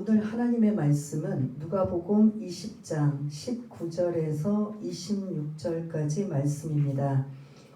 오늘 하나님의 말씀은 누가복음 20장 19절에서 26절까지 말씀입니다.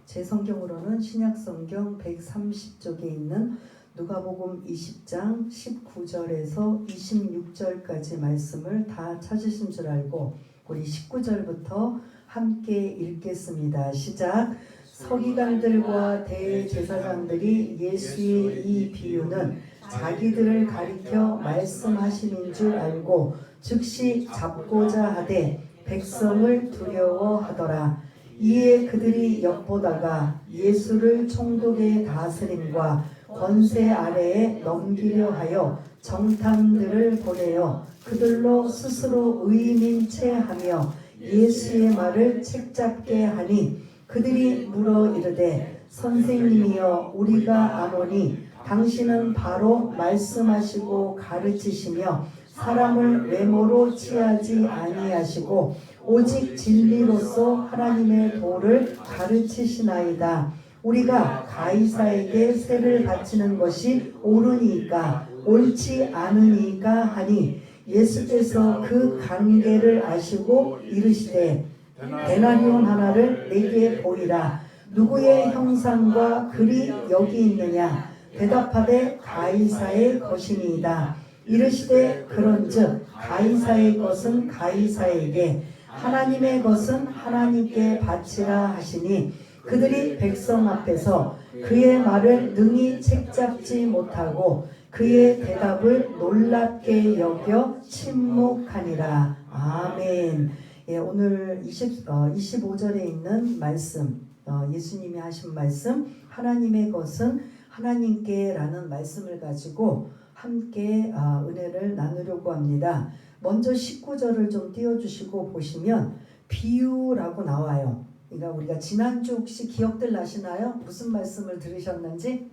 제 성경으로는 신약성경 130쪽에 있는 누가복음 20장 19절에서 26절까지 말씀을 다 찾으신 줄 알고 우리 19절부터 함께 읽겠습니다. 시작. 서기관들과 대제사장들이 예수의 이 비유는 자기들을 가리켜 말씀하심인 줄 알고 즉시 잡고자 하되 백성을 두려워하더라. 이에 그들이 엿보다가 예수를 총독의 다스림과 권세 아래에 넘기려 하여 정탐들을 보내어 그들로 스스로 의인인 채 하며 예수의 말을 책잡게 하니 그들이 물어 이르되 선생님이여 우리가 아노니 당신은 바로 말씀하시고 가르치시며 사람을 외모로 취하지 아니하시고 오직 진리로서 하나님의 도를 가르치시나이다. 우리가 가이사에게 세를 바치는 것이 옳으니까 옳지 않으니까 하니 예수께서 그 관계를 아시고 이르시되 데나리온 하나를 내게 보이라. 누구의 형상과 글이 여기 있느냐? 대답하되 가이사의 것이니이다. 이르시되 그런즉 가이사의 것은 가이사에게 하나님의 것은 하나님께 바치라 하시니 그들이 백성 앞에서 그의 말을 능히 책잡지 못하고 그의 대답을 놀랍게 여겨 침묵하니라. 아멘. 예, 오늘 25절에 있는 말씀, 예수님이 하신 말씀, 하나님의 것은 하나님께 라는 말씀을 가지고 함께 은혜를 나누려고 합니다. 먼저 19절을 좀 띄워주시고 보시면 비유라고 나와요. 그러니까 우리가 지난주 혹시 기억들 나시나요? 무슨 말씀을 들으셨는지?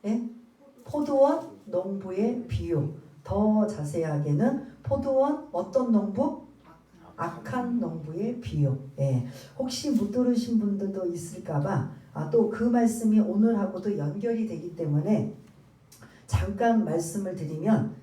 예? 포도원 농부의 비유. 더 자세하게는 포도원 어떤 농부? 악한 농부의 비유. 예. 혹시 못 들으신 분들도 있을까봐 또 그 말씀이 오늘하고도 연결이 되기 때문에 잠깐 말씀을 드리면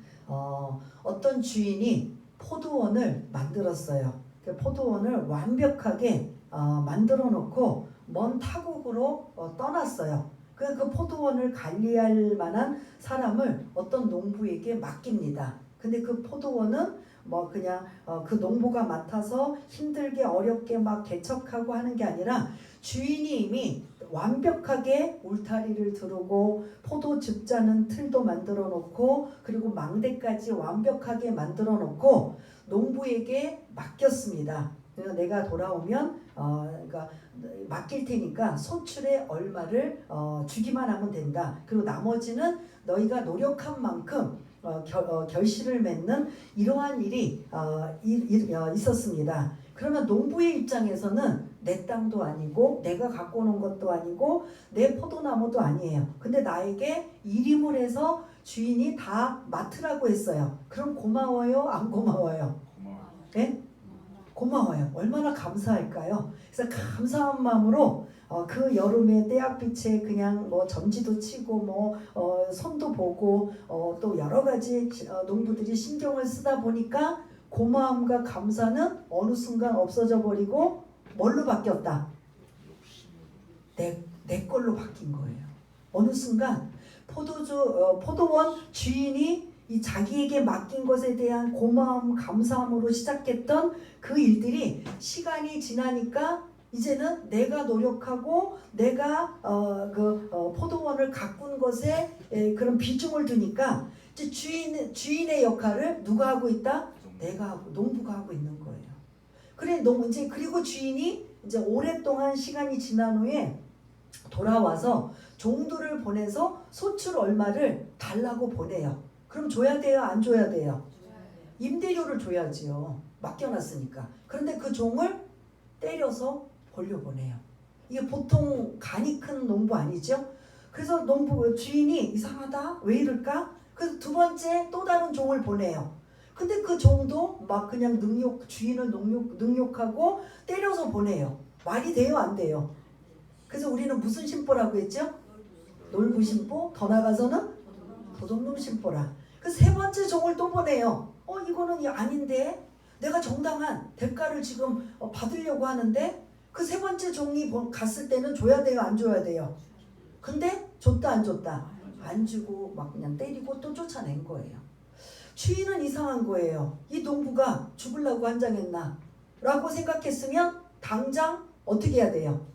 어떤 주인이 포도원을 만들었어요. 그 포도원을 완벽하게 만들어 놓고 먼 타국으로 떠났어요. 그 포도원을 관리할 만한 사람을 어떤 농부에게 맡깁니다. 근데 그 포도원은 그냥 그 농부가 맡아서 힘들게 어렵게 막 개척하고 하는 게 아니라 주인이 이미 완벽하게 울타리를 두르고 포도 즙자는 틀도 만들어 놓고 그리고 망대까지 완벽하게 만들어 놓고 농부에게 맡겼습니다. 그래서 내가 돌아오면 그러니까 맡길 테니까 소출의 얼마를 주기만 하면 된다. 그리고 나머지는 너희가 노력한 만큼 결실을 맺는 이러한 일이 있었습니다. 그러면 농부의 입장에서는 내 땅도 아니고 내가 갖고 오는 것도 아니고 내 포도나무도 아니에요. 근데 나에게 일임을 해서 주인이 다 맡으라고 했어요. 그럼 고마워요? 안 고마워요? 네? 고마워요. 얼마나 감사할까요? 그래서 감사한 마음으로 그 여름에 때약빛에 그냥 점지도 치고 손도 보고 또 여러 가지 농부들이 신경을 쓰다 보니까 고마움과 감사는 어느 순간 없어져 버리고 뭘로 바뀌었다? 내 걸로 바뀐 거예요. 어느 순간 포도원 주인이 이 자기에게 맡긴 것에 대한 고마움, 감사함으로 시작했던 그 일들이 시간이 지나니까 이제는 내가 노력하고 내가 포도원을 가꾼 것에 그런 비중을 두니까 이제 주인의 역할을 누가 하고 있다? 내가 하고 농부가 하고 있는 거예요. 그리고 주인이 이제 오랫동안 시간이 지난 후에 돌아와서 종들을 보내서 소출 얼마를 달라고 보내요. 그럼 줘야 돼요? 안 줘야 돼요? 임대료를 줘야지요. 맡겨놨으니까. 그런데 그 종을 때려서 벌려보내요. 이게 보통 간이 큰 농부 아니죠? 그래서 주인이 이상하다? 왜 이럴까? 그래서 두 번째 또 다른 종을 보내요. 근데 그 종도 막 그냥 주인을 능욕하고 때려서 보내요. 말이 돼요? 안 돼요? 그래서 우리는 무슨 심보라고 했죠? 놀부 심보? 더 나가서는 도둑놈 심보라. 그 그 세 번째 종을 또 보내요. 이거는 아닌데 내가 정당한 대가를 지금 받으려고 하는데 그 세 번째 종이 갔을 때는 줘야 돼요, 안 줘야 돼요? 근데 줬다 안 줬다? 안 주고 막 그냥 때리고 또 쫓아낸 거예요. 주인은 이상한 거예요. 이 농부가 죽으려고 환장했나? 라고 생각했으면 당장 어떻게 해야 돼요?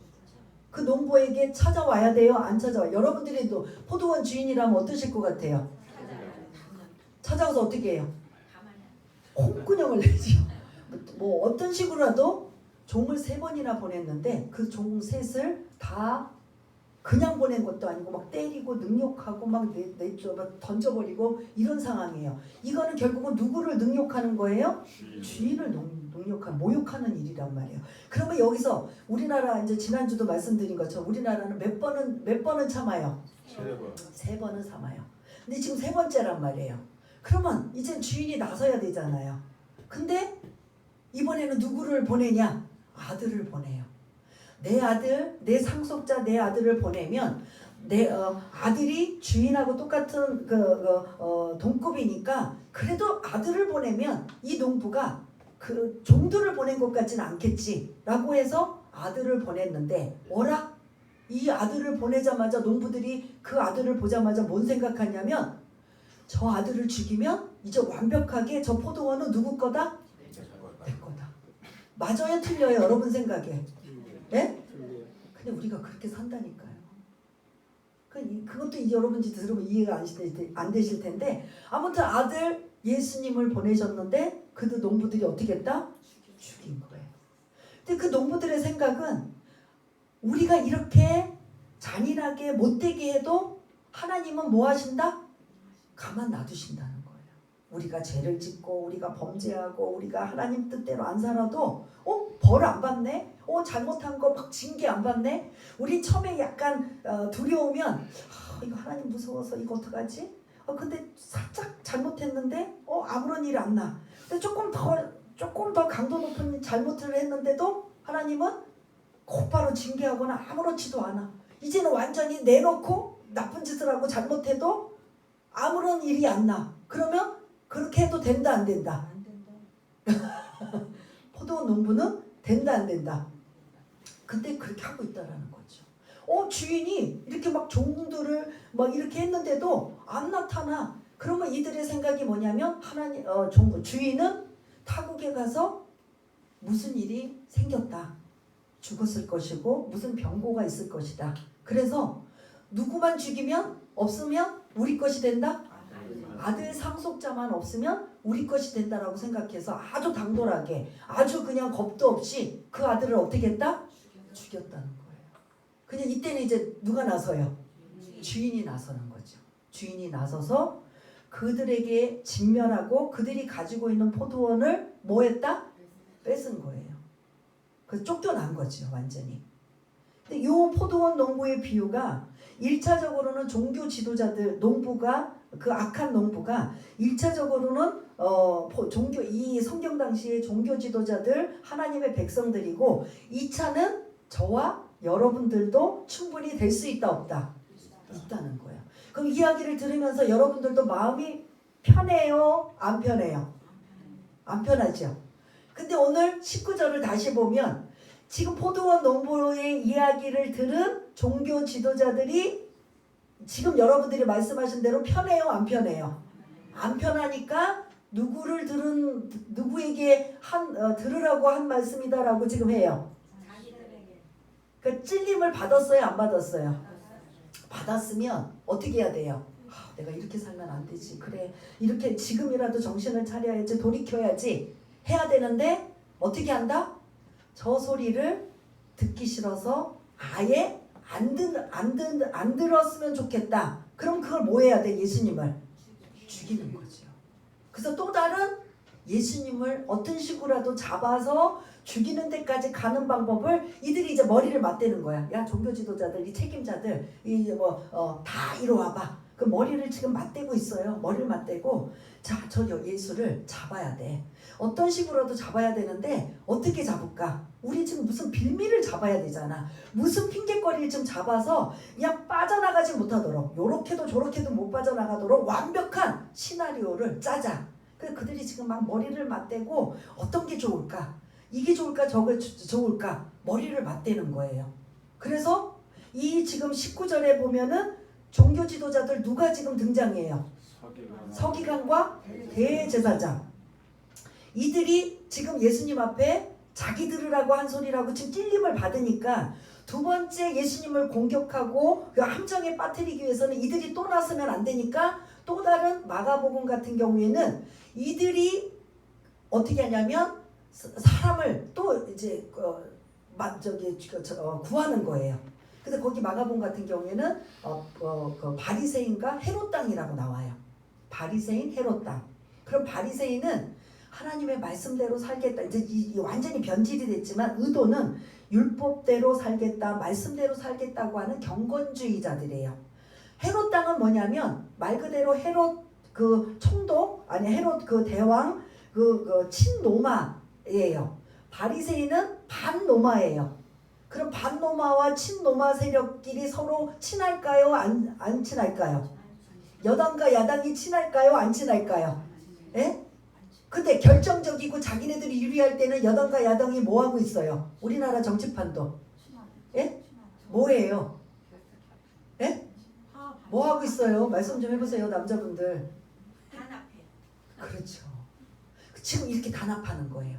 그 농부에게 찾아와야 돼요? 안 찾아와요? 여러분들이 또 포도원 주인이라면 어떠실 것 같아요? 찾아와서 어떻게 해요? 콩구녕을 내죠. 뭐 어떤 식으로라도 종을 3번이나 보냈는데 그 종 셋을 다 그냥 보낸 것도 아니고 막 때리고 능욕하고 막 던져버리고 이런 상황이에요. 이거는 결국은 누구를 능욕하는 거예요? 주인을 능욕하는, 모욕하는 일이란 말이에요. 그러면 여기서 우리나라 이제 지난주도 말씀드린 것처럼 우리나라는 몇 번은 참아요? 3번은 참아요. 근데 지금 3번째란 말이에요. 그러면 이제 주인이 나서야 되잖아요. 근데 이번에는 누구를 보내냐? 아들을 보내요. 내 아들, 내 상속자 내 아들을 보내면 내 아들이 주인하고 똑같은 동급이니까 그래도 아들을 보내면 이 농부가 그 종들을 보낸 것 같지는 않겠지라고 해서 아들을 보냈는데 어라? 이 아들을 보내자마자 농부들이 그 아들을 보자마자 뭔 생각하냐면 저 아들을 죽이면 이제 완벽하게 저 포도원은 누구 거다? 내 거다. 맞아요, 틀려요, 여러분 생각에? 네? 근데 우리가 그렇게 산다니까요. 그것도 여러분이 들으면 이해가 안 되실 텐데 아무튼 아들 예수님을 보내셨는데 그 농부들이 어떻게 했다? 죽인 거예요. 근데 그 농부들의 생각은 우리가 이렇게 잔인하게 못되게 해도 하나님은 뭐 하신다? 가만 놔두신다는 거예요. 우리가 죄를 짓고 우리가 범죄하고 우리가 하나님 뜻대로 안 살아도 벌 안 받네? 잘못한 거 막 징계 안 받네? 우리 처음에 약간 두려우면 이거 하나님 무서워서 이거 어떡하지? 근데 살짝 잘못했는데 아무런 일 안 나. 근데 조금 더 강도 높은 잘못을 했는데도 하나님은 곧바로 징계하거나 아무렇지도 않아. 이제는 완전히 내놓고 나쁜 짓을 하고 잘못해도 아무런 일이 안 나. 그러면 그렇게 해도 된다 안 된다? 안 된다. 포도원 농부는 된다 안 된다? 근데 그렇게 하고 있다라는 거죠. 주인이 이렇게 막 종들을 막 이렇게 했는데도 안 나타나. 그러면 이들의 생각이 뭐냐면 주인은 타국에 가서 무슨 일이 생겼다. 죽었을 것이고 무슨 병고가 있을 것이다. 그래서 누구만 죽이면 없으면 우리 것이 된다? 아들 상속자만 없으면 우리 것이 된다라고 생각해서 아주 당돌하게 아주 그냥 겁도 없이 그 아들을 어떻게 했다? 죽였다는 거예요. 그냥 이때는 이제 누가 나서요? 주인이 나서는 거죠. 주인이 나서서 그들에게 진멸하고 그들이 가지고 있는 포도원을 뭐 했다? 뺏은 거예요. 그래서 쫓겨난 거죠, 완전히. 근데 이 포도원 농부의 비유가 1차적으로는 종교 지도자들, 농부가 그 악한 농부가 1차적으로는 이 성경 당시의 종교 지도자들, 하나님의 백성들이고 2차는 저와 여러분들도 충분히 될 수 있다 없다? 있다는 거예요. 그럼 이야기를 들으면서 여러분들도 마음이 편해요? 안 편해요? 안 편하죠? 근데 오늘 19절을 다시 보면 지금 포도원 농부의 이야기를 들은 종교 지도자들이 지금 여러분들이 말씀하신 대로 편해요? 안 편해요? 안 편하니까 누구에게 들으라고 한 말씀이다라고 지금 해요. 그 찔림을 받았어요? 안 받았어요? 받았으면 어떻게 해야 돼요? 내가 이렇게 살면 안 되지. 그래, 이렇게 지금이라도 정신을 차려야지, 돌이켜야지 해야 되는데 어떻게 한다? 저 소리를 듣기 싫어서 아예 안 들었으면 좋겠다. 그럼 그걸 뭐 해야 돼? 예수님을 죽이는 거죠. 그래서 또 다른 예수님을 어떤 식으로라도 잡아서 죽이는 데까지 가는 방법을 이들이 이제 머리를 맞대는 거야. 야, 종교 지도자들, 이 책임자들, 다 이리 와봐. 그 머리를 지금 맞대고 있어요. 머리를 맞대고 자, 저 예수를 잡아야 돼. 어떤 식으로도 잡아야 되는데 어떻게 잡을까? 우리 지금 무슨 빌미를 잡아야 되잖아. 무슨 핑계거리를 좀 잡아서 그냥 빠져나가지 못하도록 요렇게도 저렇게도 못 빠져나가도록 완벽한 시나리오를 짜자. 그래서 그들이 지금 막 머리를 맞대고 어떤 게 좋을까? 이게 좋을까? 저게 좋을까? 머리를 맞대는 거예요. 그래서 이 지금 19절에 보면은 종교 지도자들 누가 지금 등장해요? 서기관과 대제사장. 이들이 지금 예수님 앞에 자기 들으라고 한 소리라고 지금 찔림을 받으니까 두 번째 예수님을 공격하고 그 함정에 빠뜨리기 위해서는 이들이 또 나서면 안 되니까 또 다른 마가복음 같은 경우에는 이들이 어떻게 하냐면 사람을 또 이제 구하는 거예요. 그래서 거기 마가복음 같은 경우에는 그 바리새인과 헤롯 땅이라고 나와요. 바리새인, 헤롯 땅. 그럼 바리새인은 하나님의 말씀대로 살겠다. 이제 완전히 변질이 됐지만 의도는 율법대로 살겠다, 말씀대로 살겠다고 하는 경건주의자들이에요. 헤롯 땅은 뭐냐면 말 그대로 헤롯 그 총독 아니 헤롯 그 대왕 그 친로마예요. 바리새인은 반로마예요. 그럼 반로마와 친로마 세력끼리 서로 친할까요? 안 친할까요? 여당과 야당이 친할까요? 안 친할까요? 예? 근데 결정적이고 자기네들이 유리할 때는 여당과 야당이 뭐 하고 있어요? 우리나라 정치판도. 예? 뭐예요? 예? 뭐 하고 있어요? 말씀 좀 해보세요, 남자분들. 단합해. 그렇죠. 지금 이렇게 단합하는 거예요.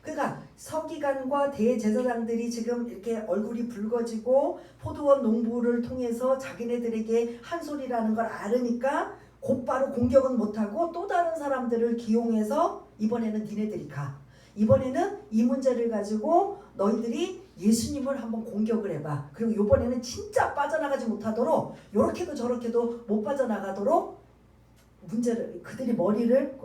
그러니까 서기관과 대제사장들이 지금 이렇게 얼굴이 붉어지고 포도원 농부를 통해서 자기네들에게 한 소리라는 걸 알으니까 곧바로 공격은 못하고 또 다른 사람들을 기용해서 이번에는 니네들이 가. 이번에는 이 문제를 가지고 너희들이 예수님을 한번 공격을 해봐. 그리고 이번에는 진짜 빠져나가지 못하도록 요렇게도 저렇게도 못 빠져나가도록 문제를 그들이 머리를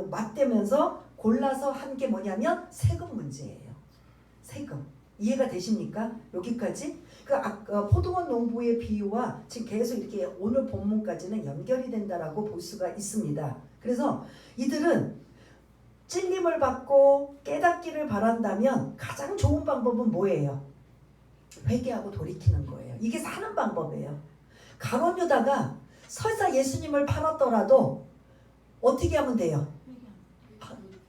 맞대면서 골라서 한 게 뭐냐면 세금 문제예요. 세금. 이해가 되십니까? 여기까지? 포도원 농부의 비유와 지금 계속 이렇게 오늘 본문까지는 연결이 된다라고 볼 수가 있습니다. 그래서 이들은 찔림을 받고 깨닫기를 바란다면 가장 좋은 방법은 뭐예요? 회개하고 돌이키는 거예요. 이게 사는 방법이에요. 가룟 유다가 설사 예수님을 팔았더라도 어떻게 하면 돼요?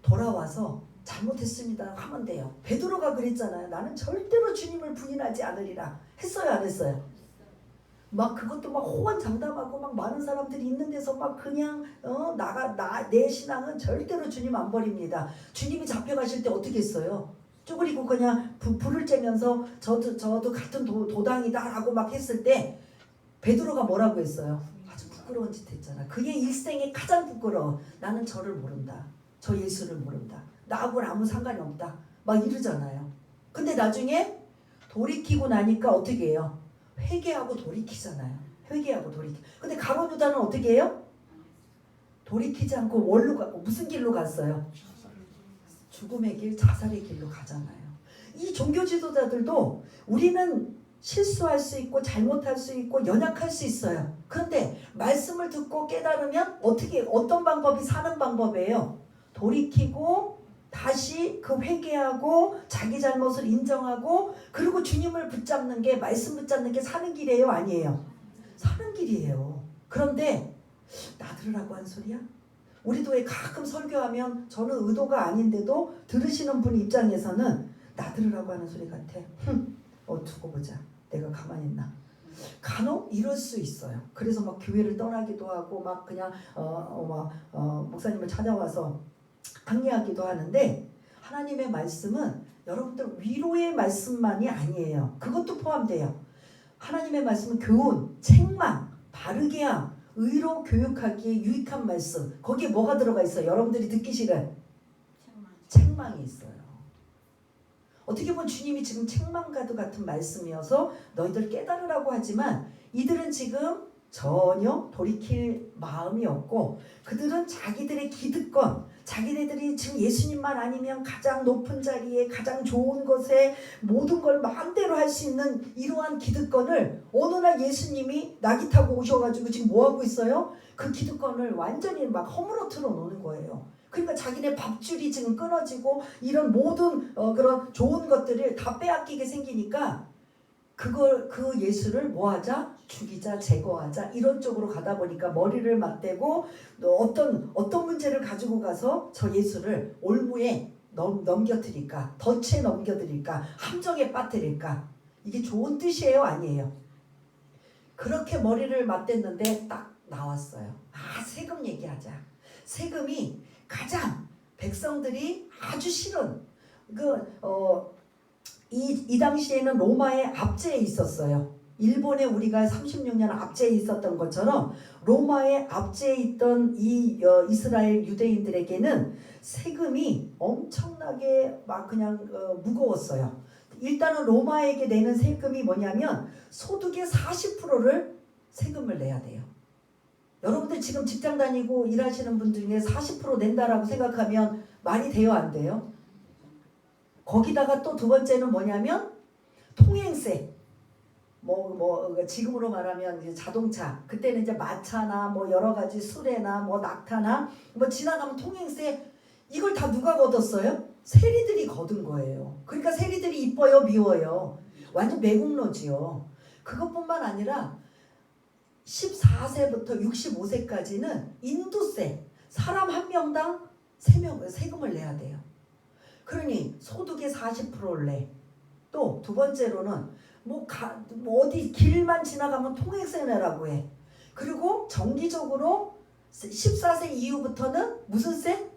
돌아와서 잘못했습니다 하면 돼요. 베드로가 그랬잖아요. 나는 절대로 주님을 부인하지 않으리라. 했어요, 안 했어요? 막 그것도 막 호언장담하고 막 많은 사람들이 있는 데서 막 그냥 내 신앙은 절대로 주님 안 버립니다. 주님이 잡혀가실 때 어떻게 했어요? 쪼그리고 그냥 불을 쬐면서 저도 같은 도당이다라고 막 했을 때 베드로가 뭐라고 했어요? 아주 부끄러운 짓 했잖아. 그의 일생에 가장 부끄러워. 나는 저를 모른다. 저 예수를 모른다. 나하고는 아무 상관이 없다. 막 이러잖아요. 근데 나중에 돌이키고 나니까 어떻게 해요? 회개하고 돌이키잖아요. 회개하고 돌이키. 근데 가룟 유다는 어떻게 해요? 돌이키지 않고 무슨 길로 갔어요? 죽음의 길, 자살의 길로 가잖아요. 이 종교 지도자들도 우리는 실수할 수 있고 잘못할 수 있고 연약할 수 있어요. 그런데 말씀을 듣고 깨달으면 어떤 방법이 사는 방법이에요? 돌이키고 다시 그 회개하고 자기 잘못을 인정하고 그리고 주님을 붙잡는 게 말씀 붙잡는 게 사는 길이에요? 아니에요? 사는 길이에요. 그런데 나들으라고 한 소리야? 우리도 왜 가끔 설교하면 저는 의도가 아닌데도 들으시는 분 입장에서는 나들으라고 하는 소리 같아. 두고 보자. 내가 가만히 있나? 간혹 이럴 수 있어요. 그래서 막 교회를 떠나기도 하고 막 그냥 목사님을 찾아와서 항의하기도 하는데 하나님의 말씀은 여러분들 위로의 말씀만이 아니에요. 그것도 포함돼요. 하나님의 말씀은 교훈, 책망, 바르게 함, 의로 교육하기에 유익한 말씀. 거기에 뭐가 들어가 있어요? 여러분들이 듣기 싫은 책망이 있어요. 어떻게 보면 주님이 지금 책망가도 같은 말씀이어서 너희들 깨달으라고 하지만 이들은 지금 전혀 돌이킬 마음이 없고 그들은 자기들의 기득권, 자기네들이 지금 예수님만 아니면 가장 높은 자리에 가장 좋은 것에 모든 걸 마음대로 할 수 있는 이러한 기득권을 어느 날 예수님이 낙이 타고 오셔가지고 지금 뭐 하고 있어요? 그 기득권을 완전히 막 허물어뜨려 놓는 거예요. 그러니까 자기네 밥줄이 지금 끊어지고 이런 모든 그런 좋은 것들을 다 빼앗기게 생기니까 그 예수를 뭐하자? 죽이자, 제거하자 이런 쪽으로 가다 보니까 머리를 맞대고 어떤 문제를 가지고 가서 저 예수를 올무에 넘겨드릴까? 덫에 넘겨드릴까? 함정에 빠뜨릴까? 이게 좋은 뜻이에요? 아니에요? 그렇게 머리를 맞댔는데 딱 나왔어요. 세금 얘기하자. 세금이 가장 백성들이 아주 싫은 이 당시에는 로마의 압제에 있었어요. 일본에 우리가 36년 압제에 있었던 것처럼 로마의 압제에 있던 이 이스라엘 유대인들에게는 세금이 엄청나게 막 그냥 무거웠어요. 일단은 로마에게 내는 세금이 뭐냐면 소득의 40%를 세금을 내야 돼요. 여러분들 지금 직장 다니고 일하시는 분들 중에 40% 낸다라고 생각하면 말이 돼요, 안 돼요? 거기다가 또 두 번째는 뭐냐면 통행세. 지금으로 말하면 이제 자동차, 그때는 이제 마차나 뭐 여러 가지 수레나 뭐 낙타나 뭐 지나가면 통행세, 이걸 다 누가 걷었어요? 세리들이 거둔 거예요. 그러니까 세리들이 이뻐요, 미워요? 완전 매국노지요. 그것뿐만 아니라 14세부터 65세까지는 인도세, 사람 한 명당 세금을 내야 돼요. 그러니 소득의 40%를 내. 또 두 번째로는 뭐 어디 길만 지나가면 통행세 내라고 해. 그리고 정기적으로 14세 이후부터는 무슨 세?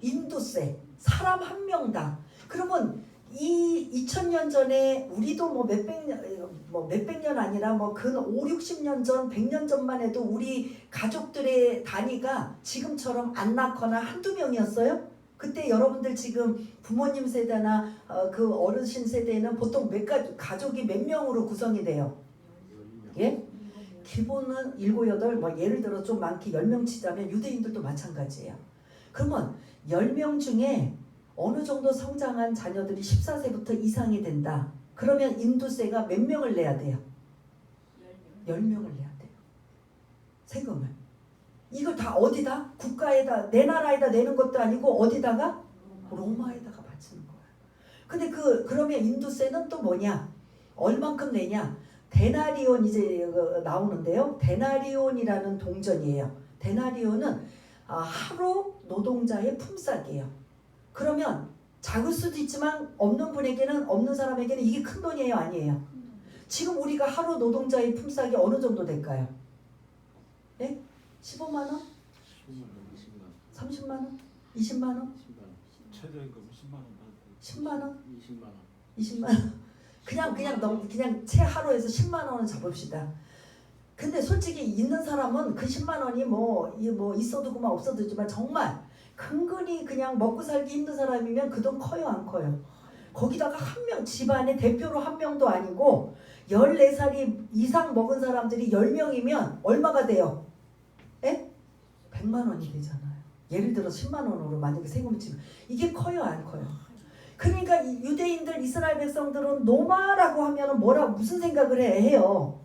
인도세. 사람 한 명당. 그러면 이 2000년 전에 우리도 뭐 몇백 년 아니라 뭐 근 5, 60년 전, 100년 전만 해도 우리 가족들의 단위가 지금처럼 안 낳거나 한두 명이었어요? 그때 여러분들 지금 부모님 세대나 그 어르신 세대는 보통 가족이 몇 명으로 구성이 돼요? 예? 기본은 7, 8, 뭐 예를 들어 좀 많게 10명 치자면 유대인들도 마찬가지예요. 그러면 10명 중에 어느 정도 성장한 자녀들이 14세부터 이상이 된다. 그러면 인도세가 몇 명을 내야 돼요? 10명을 내야 돼요. 세금을. 이걸 다 어디다? 국가에다, 내 나라에다 내는 것도 아니고 어디다가? 로마에다가 바치는 거야. 근데 그러면 인도세는 또 뭐냐? 얼만큼 내냐? 데나리온 이제 나오는데요. 데나리온이라는 동전이에요. 데나리온은 하루 노동자의 품삯이에요. 그러면 작을 수도 있지만 없는 사람에게는 이게 큰 돈이에요, 아니에요? 지금 우리가 하루 노동자의 품삯이 어느 정도 될까요? 예? 15만 원? 30만 원? 20만 원? 최저임금 10만 원. 10만 원? 20만 원. 20만 원. 그냥 채 하루에서 10만 원을 잡읍시다. 근데 솔직히 있는 사람은 그 10만 원이 뭐 있어도 그만 없어도 있지만 정말 근근히 그냥 먹고 살기 힘든 사람이면 그 돈 커요, 안 커요? 거기다가 한 명, 집안에 대표로 한 명도 아니고 14살이 이상 먹은 사람들이 10명이면 얼마가 돼요? 에? 100만 원이 되잖아요. 예를 들어 10만 원으로 만약에 세금을 치면 이게 커요, 안 커요? 그러니까 유대인들, 이스라엘 백성들은 노마라고 하면은 무슨 생각을 해요?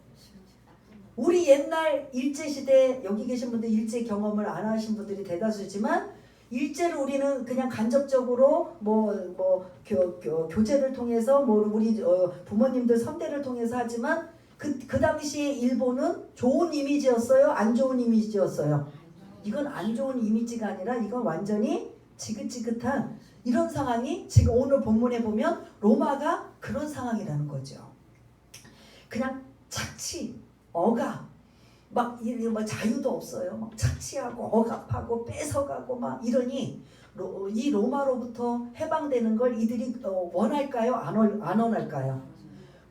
우리 옛날 일제시대, 여기 계신 분들 일제 경험을 안 하신 분들이 대다수지만 일제를 우리는 그냥 간접적으로 교제를 통해서 우리 부모님들 선대를 통해서 하지만 그 당시에 일본은 좋은 이미지였어요? 안 좋은 이미지였어요? 이건 안 좋은 이미지가 아니라 이건 완전히 지긋지긋한 이런 상황이 지금 오늘 본문에 보면 로마가 그런 상황이라는 거죠. 그냥 착취, 억압, 막 자유도 없어요. 막 착취하고 억압하고 뺏어가고 막 이러니 이 로마로부터 해방되는 걸 이들이 원할까요? 안 원할까요?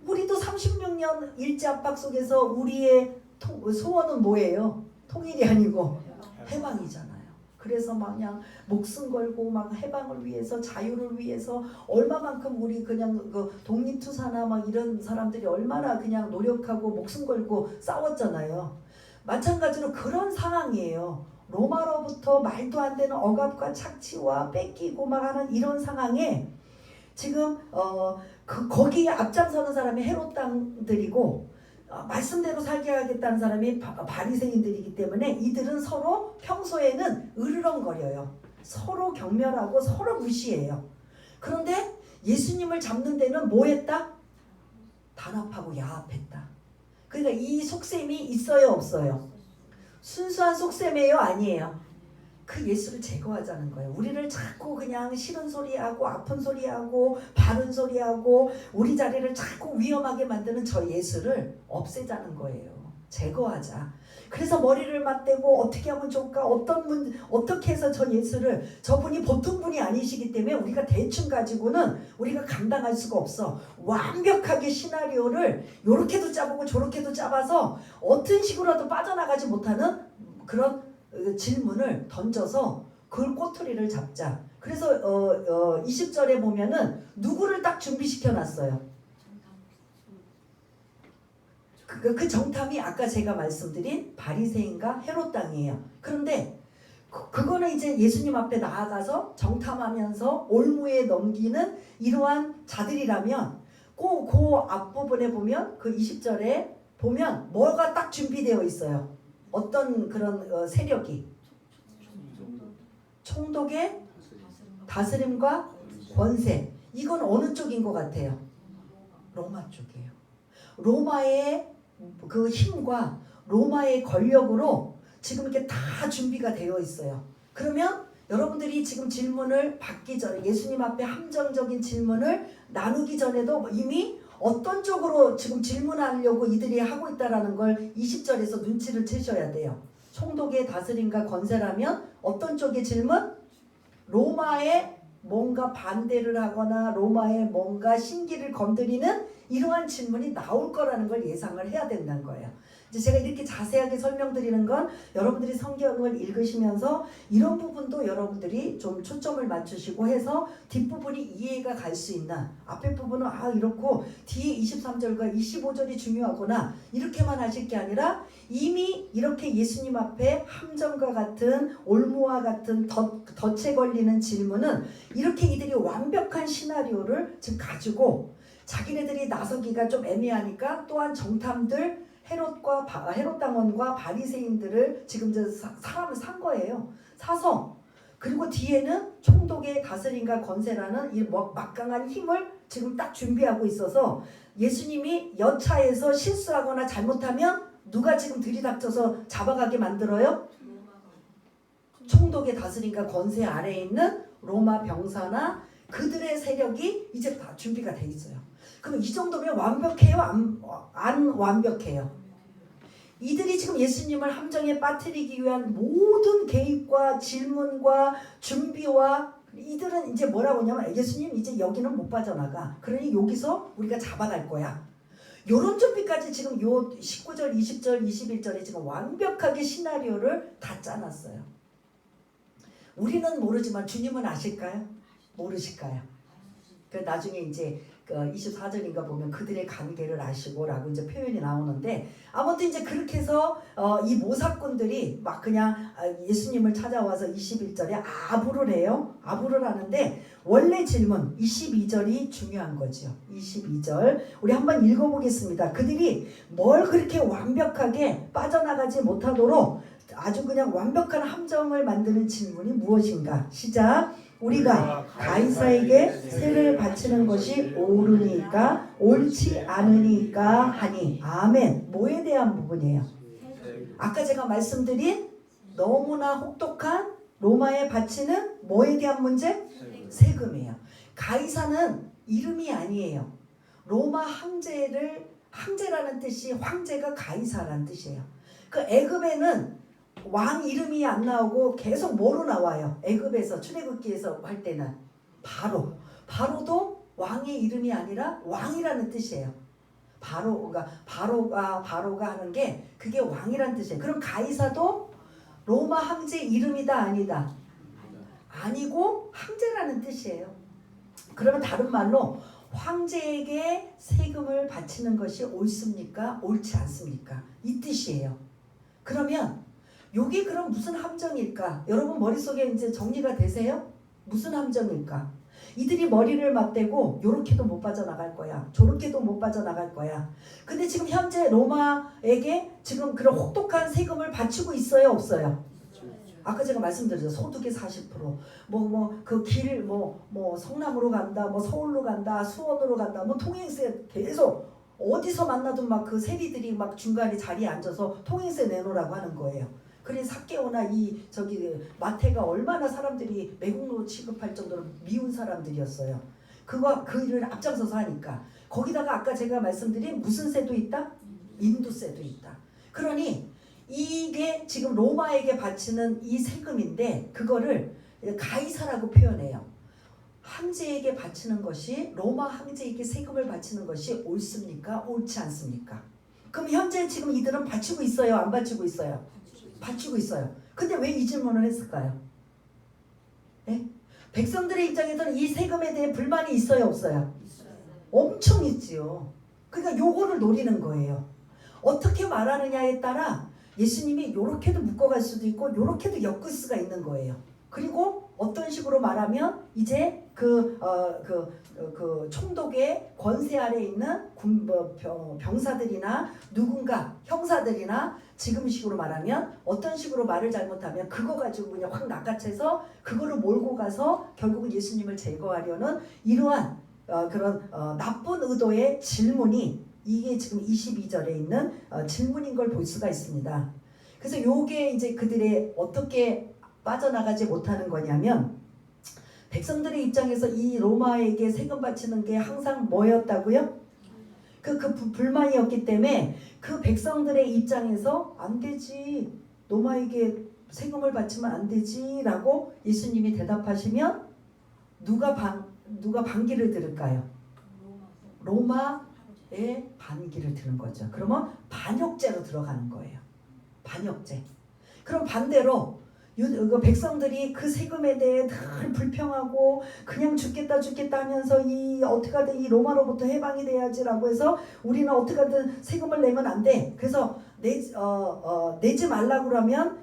우리도 36년 일제 압박 속에서 우리의 소원은 뭐예요? 통일이 아니고 해방이잖아요. 그래서 마냥 목숨 걸고 막 해방을 위해서 자유를 위해서 얼마만큼 우리 그냥 그 독립투사나 막 이런 사람들이 얼마나 그냥 노력하고 목숨 걸고 싸웠잖아요. 마찬가지로 그런 상황이에요. 로마로부터 말도 안 되는 억압과 착취와 뺏기고 막 하는 이런 상황에 지금 거기에 앞장서는 사람이 헤롯 당들이고 말씀대로 살게 하겠다는 사람이 바리새인들이기 때문에 이들은 서로 평소에는 으르렁거려요. 서로 경멸하고 서로 무시해요. 그런데 예수님을 잡는 데는 뭐 했다? 단합하고 야합했다. 그러니까 이 속셈이 있어요, 없어요? 순수한 속셈이에요, 아니에요? 그 예수를 제거하자는 거예요. 우리를 자꾸 그냥 싫은 소리하고 아픈 소리하고 바른 소리하고 우리 자리를 자꾸 위험하게 만드는 저 예수를 없애자는 거예요. 제거하자. 그래서 머리를 맞대고 어떻게 하면 좋을까? 어떻게 해서 저 예수를, 저분이 보통 분이 아니시기 때문에 우리가 대충 가지고는 우리가 감당할 수가 없어. 완벽하게 시나리오를 요렇게도 짜보고 저렇게도 짜봐서 어떤 식으로라도 빠져나가지 못하는 그런 질문을 던져서 그걸 꼬투리를 잡자. 그래서 20절에 보면은 누구를 딱 준비시켜 놨어요. 그 정탐이 아까 제가 말씀드린 바리새인과 헤롯 당이에요. 그런데 그거는 이제 예수님 앞에 나아가서 정탐하면서 올무에 넘기는 이러한 자들이라면 그 앞부분에 보면 그 20절에 보면 뭐가 딱 준비되어 있어요. 어떤 그런 세력이 총독의 다스림과 권세. 이건 어느 쪽인 것 같아요? 로마 쪽이에요. 로마의 그 힘과 로마의 권력으로 지금 이렇게 다 준비가 되어 있어요. 그러면 여러분들이 지금 질문을 받기 전에 예수님 앞에 함정적인 질문을 나누기 전에도 이미 어떤 쪽으로 지금 질문하려고 이들이 하고 있다라는 걸 20절에서 눈치를 채셔야 돼요. 총독의 다스림과 권세라면 어떤 쪽의 질문? 로마에 뭔가 반대를 하거나 로마에 뭔가 신기를 건드리는 이러한 질문이 나올 거라는 걸 예상을 해야 된다는 거예요. 이제 제가 이렇게 자세하게 설명드리는 건 여러분들이 성경을 읽으시면서 이런 부분도 여러분들이 좀 초점을 맞추시고 해서 뒷부분이 이해가 갈 수 있나, 앞에 부분은 이렇고 뒤에 23절과 25절이 중요하구나 이렇게만 하실 게 아니라 이미 이렇게 예수님 앞에 함정과 같은 올무와 같은 덫에 걸리는 질문은 이렇게 이들이 완벽한 시나리오를 지금 가지고 자기네들이 나서기가 좀 애매하니까 또한 정탐들 헤롯 당원과 바리새인들을 지금 사람을 산 거예요. 사서 그리고 뒤에는 총독의 다스림과 권세라는 이 막강한 힘을 지금 딱 준비하고 있어서 예수님이 여차에서 실수하거나 잘못하면 누가 지금 들이닥쳐서 잡아가게 만들어요? 총독의 다스림과 권세 아래에 있는 로마 병사나 그들의 세력이 이제 다 준비가 돼 있어요. 그럼 이 정도면 완벽해요? 안 완벽해요? 이들이 지금 예수님을 함정에 빠뜨리기 위한 모든 개입과 질문과 준비와 이들은 이제 뭐라고 하냐면 예수님 이제 여기는 못 빠져나가. 그러니 여기서 우리가 잡아갈 거야. 요런 준비까지 지금 요 19절, 20절, 21절에 지금 완벽하게 시나리오를 다 짜놨어요. 우리는 모르지만 주님은 아실까요? 모르실까요? 그 나중에 이제 24절인가 보면 그들의 관계를 아시고라고 이제 표현이 나오는데 아무튼 이제 그렇게 해서 이 모사꾼들이 막 그냥 예수님을 찾아와서 21절에 아부를 해요. 아부를 하는데 원래 질문 22절이 중요한 거죠. 22절 우리 한번 읽어보겠습니다. 그들이 뭘 그렇게 완벽하게 빠져나가지 못하도록 아주 그냥 완벽한 함정을 만드는 질문이 무엇인가? 시작. 우리가 가이사에게 세를 바치는 것이 옳으니까 옳지 않으니까 하니. 아멘. 뭐에 대한 부분이에요? 아까 제가 말씀드린 너무나 혹독한 로마에 바치는 뭐에 대한 문제? 세금이에요. 가이사는 이름이 아니에요. 로마 황제라는 뜻이 황제가 가이사라는 뜻이에요. 그 애굽에는 왕 이름이 안 나오고 계속 뭐로 나와요? 애굽에서 출애굽기에서 할 때는 바로도 왕의 이름이 아니라 왕이라는 뜻이에요. 바로가 하는 게 그게 왕이라는 뜻이에요. 그럼 가이사도 로마 황제 이름이다 아니다? 아니고 황제라는 뜻이에요. 그러면 다른 말로 황제에게 세금을 바치는 것이 옳습니까? 옳지 않습니까? 이 뜻이에요. 그러면 요게 그럼 무슨 함정일까? 여러분 머릿속에 이제 정리가 되세요? 무슨 함정일까? 이들이 머리를 맞대고 요렇게도 못 빠져나갈 거야. 저렇게도 못 빠져나갈 거야. 근데 지금 현재 로마에게 지금 그런 혹독한 세금을 바치고 있어요? 없어요? 아까 제가 말씀드렸죠. 소득의 40%. 그 길 성남으로 간다. 서울로 간다. 수원으로 간다. 통행세 계속 어디서 만나도 막 그 세리들이 막 중간에 자리에 앉아서 통행세 내놓으라고 하는 거예요. 그래 삭개오나 마태가 얼마나 사람들이 매국노 취급할 정도로 미운 사람들이었어요. 그 일을 앞장서서 하니까. 거기다가 아까 제가 말씀드린 무슨 세도 있다? 인도세도 있다. 그러니 이게 지금 로마에게 바치는 이 세금인데 그거를 가이사라고 표현해요. 황제에게 바치는 것이 로마 황제에게 세금을 바치는 것이 옳습니까? 옳지 않습니까? 그럼 현재 지금 이들은 바치고 있어요? 안 바치고 있어요? 바치고 있어요. 근데 왜 이 질문을 했을까요? 네? 백성들의 입장에서는 이 세금에 대해 불만이 있어요? 없어요? 엄청 있지요. 그러니까 요거를 노리는 거예요. 어떻게 말하느냐에 따라 예수님이 요렇게도 묶어갈 수도 있고 요렇게도 엮을 수가 있는 거예요. 그리고 어떤 식으로 말하면 이제 그 총독의 권세 아래 있는 병사들이나 누군가 형사들이나 지금 식으로 말하면 어떤 식으로 말을 잘못하면 그거 가지고 그냥 확 낚아채서 그거를 몰고 가서 결국은 예수님을 제거하려는 이러한 나쁜 의도의 질문이 이게 지금 22절에 있는 질문인 걸 볼 수가 있습니다. 그래서 요게 이제 그들의 어떻게 빠져나가지 못하는 거냐면 백성들의 입장에서 이 로마에게 세금 바치는 게 항상 뭐였다고요? 그 불만이었기 때문에 그 백성들의 입장에서 안 되지. 로마에게 세금을 바치면 안 되지 라고 예수님이 대답하시면 누가 반기를 들을까요? 로마의 반기를 드는 거죠. 그러면 반역죄로 들어가는 거예요. 반역죄. 그럼 반대로 백성들이 그 세금에 대해 늘 불평하고 그냥 죽겠다 하면서 어떻게든 이 로마로부터 해방이 돼야지라고 해서 우리는 어떻게든 세금을 내면 안 돼. 그래서 내지 말라고 그러면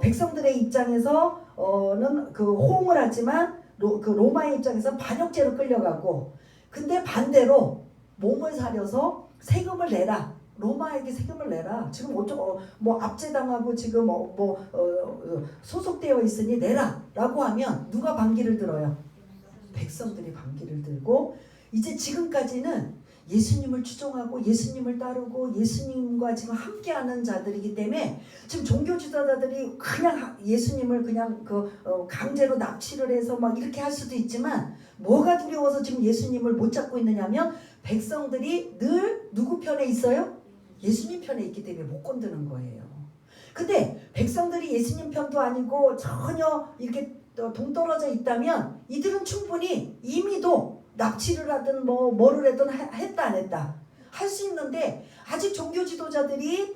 백성들의 입장에서는 그 호응을 하지만 그 로마의 입장에서 반역죄로 끌려가고 근데 반대로 몸을 사려서 세금을 내라. 로마에게 세금을 내라. 지금 압제당하고 지금 소속되어 있으니 내라라고 하면 누가 반기를 들어요? 백성들이 반기를 들고 이제 지금까지는 예수님을 추종하고 예수님을 따르고 예수님과 지금 함께하는 자들이기 때문에 지금 종교 지도자들이 그냥 예수님을 그냥 강제로 납치를 해서 막 이렇게 할 수도 있지만 뭐가 두려워서 지금 예수님을 못 잡고 있느냐면 백성들이 늘 누구 편에 있어요? 예수님 편에 있기 때문에 못 건드는 거예요. 근데 백성들이 예수님 편도 아니고 전혀 이렇게 동떨어져 있다면 이들은 충분히 이미도 납치를 하든 뭐를 하든 했다 안 했다 할 수 있는데 아직 종교 지도자들이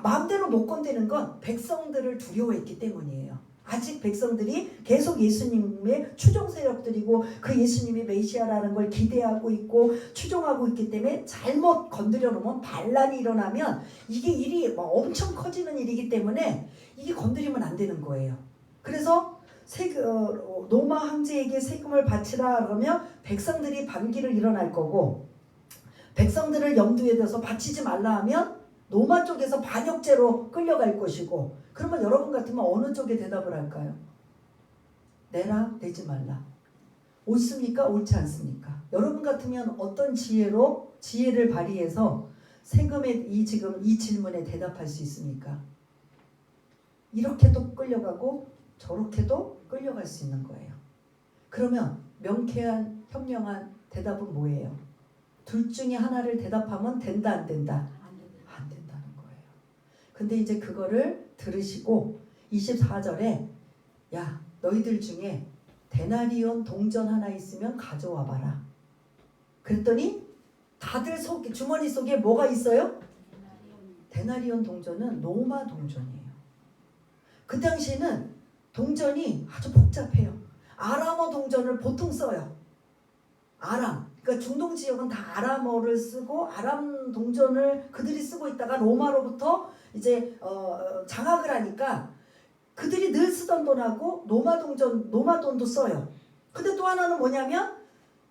마음대로 못 건드는 건 백성들을 두려워했기 때문이에요. 아직 백성들이 계속 예수님의 추종 세력들이고 그 예수님이 메시아라는 걸 기대하고 있고 추종하고 있기 때문에 잘못 건드려 놓으면 반란이 일어나면 이게 일이 엄청 커지는 일이기 때문에 이게 건드리면 안 되는 거예요. 그래서 로마 황제에게 세금을 바치라 그러면 백성들이 반기를 일어날 거고 백성들을 염두에 둬서 바치지 말라 하면 로마 쪽에서 반역죄로 끌려갈 것이고 그러면 여러분 같으면 어느 쪽에 대답을 할까요? 내라 내지 말라. 옳습니까? 옳지 않습니까? 여러분 같으면 어떤 지혜를 발휘해서 세금의 지금 이 질문에 대답할 수 있습니까? 이렇게도 끌려가고 저렇게도 끌려갈 수 있는 거예요. 그러면 명쾌한 현명한 대답은 뭐예요? 둘 중에 하나를 대답하면 된다 안 된다? 안 된다는 거예요. 근데 이제 그거를 들으시고 24절에 야 너희들 중에 데나리온 동전 하나 있으면 가져와 봐라. 그랬더니 다들 주머니 속에 뭐가 있어요? 데나리온 동전은 로마 동전이에요. 그 당시에는 동전이 아주 복잡해요. 아람어 동전을 보통 써요. 아람. 그러니까 중동 지역은 다 아람어를 쓰고 아람 동전을 그들이 쓰고 있다가 로마로부터 이제 장악을 하니까 그들이 늘 쓰던 돈하고 노마돈도 써요. 근데 또 하나는 뭐냐면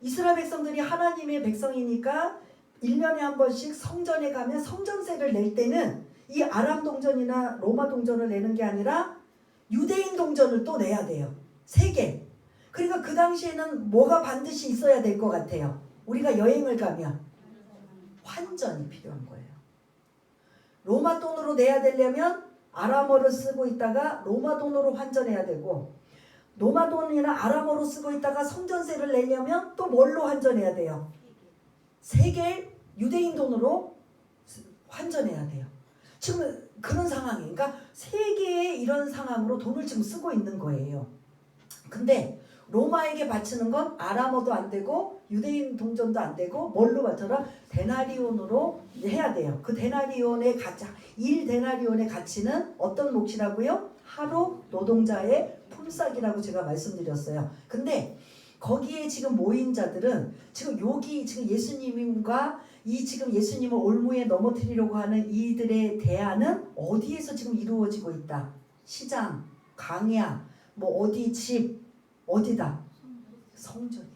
이스라엘 백성들이 하나님의 백성이니까 1년에 한 번씩 성전에 가면 성전세를 낼 때는 이 아람 동전이나 로마 동전을 내는 게 아니라 유대인 동전을 또 내야 돼요. 3개. 그러니까 그 당시에는 뭐가 반드시 있어야 될 것 같아요. 우리가 여행을 가면 환전이 필요한 거예요. 로마 돈으로 내야 되려면 아람어를 쓰고 있다가 로마 돈으로 환전해야 되고, 로마 돈이나 아람어로 쓰고 있다가 성전세를 내려면 또 뭘로 환전해야 돼요? 3개 유대인 돈으로 환전해야 돼요. 지금 그런 상황이에요. 그러니까 3개의 이런 상황으로 돈을 지금 쓰고 있는 거예요. 근데 로마에게 바치는 건 아람어도 안 되고 유대인 동전도 안 되고 뭘로 바쳐라? 데나리온으로 해야 돼요. 그 데나리온의 가치, 1데나리온의 가치는 어떤 몫이라고요? 하루 노동자의 품삯이라고 제가 말씀드렸어요. 근데 거기에 지금 모인 자들은 지금 여기 지금 예수님과 이 지금 예수님을 올무에 넘어뜨리려고 하는 이들의 대안은 어디에서 지금 이루어지고 있다? 시장, 강야, 뭐 어디 집, 어디다? 성전이에요.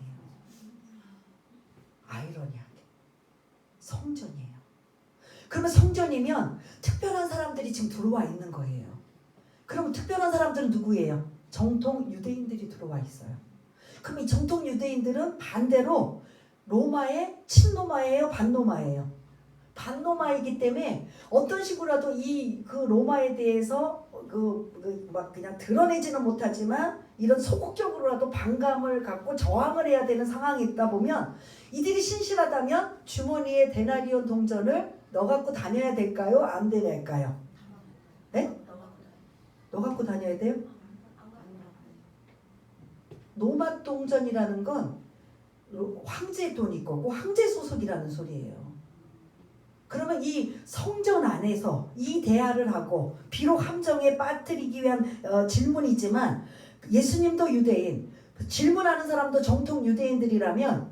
아이러니하게 성전이에요. 그러면 성전이면 특별한 사람들이 지금 들어와 있는 거예요. 그러면 특별한 사람들은 누구예요? 정통 유대인들이 들어와 있어요. 그럼 이 정통 유대인들은 반대로 로마의 친로마예요, 반로마예요? 반로마이기 때문에 어떤 식으로라도 이 그 로마에 대해서 막 그냥 드러내지는 못하지만 이런 소극적으로라도 반감을 갖고 저항을 해야 되는 상황이 있다 보면 이들이 신실하다면 주머니에 데나리온 동전을 넣어 갖고 다녀야 될까요? 안 될까요? 네? 넣어 갖고 다녀야 돼요? 노마 동전이라는 건 황제 돈이 거고 황제 소속이라는 소리예요. 그러면 이 성전 안에서 이 대화를 하고 비록 함정에 빠뜨리기 위한 질문이지만 예수님도 유대인, 질문하는 사람도 정통 유대인들이라면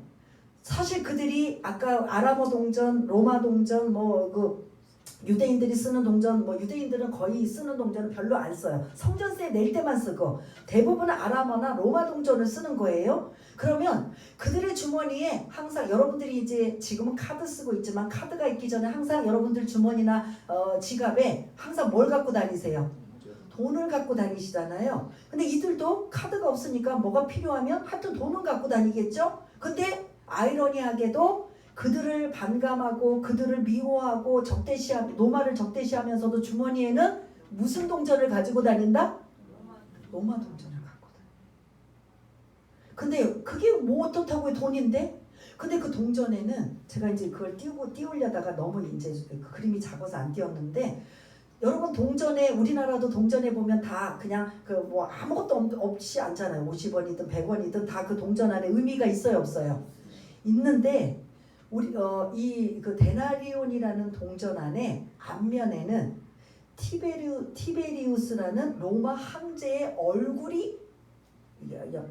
사실 그들이 아까 아람어 동전, 로마 동전, 유대인들이 쓰는 동전, 유대인들은 거의 쓰는 동전은 별로 안 써요. 성전세 낼 때만 쓰고 대부분은 아람어나 로마 동전을 쓰는 거예요. 그러면 그들의 주머니에 항상 여러분들이 이제 지금은 카드 쓰고 있지만 카드가 있기 전에 항상 여러분들 주머니나 지갑에 항상 뭘 갖고 다니세요? 돈을 갖고 다니시잖아요. 근데 이들도 카드가 없으니까 뭐가 필요하면 하여튼 돈은 갖고 다니겠죠? 근데 아이러니하게도 그들을 반감하고 그들을 미워하고 노마를 적대시하면서도 주머니에는 무슨 동전을 가지고 다닌다? 로마 동전을 갖고 다녀. 근데 그게 뭐 어떻다고 돈인데? 근데 그 동전에는 제가 이제 그걸 띄우려다가 너무 이제 그 그림이 작아서 안 띄웠는데, 여러분 동전에 우리나라도 동전에 보면 다 그냥 아무것도 없이 않잖아요. 50원이든 100원이든 다 그 동전 안에 의미가 있어요, 없어요? 있는데 우리 이 그 데나리온이라는 동전 안에 앞면에는 티베리우스라는 로마 황제의 얼굴이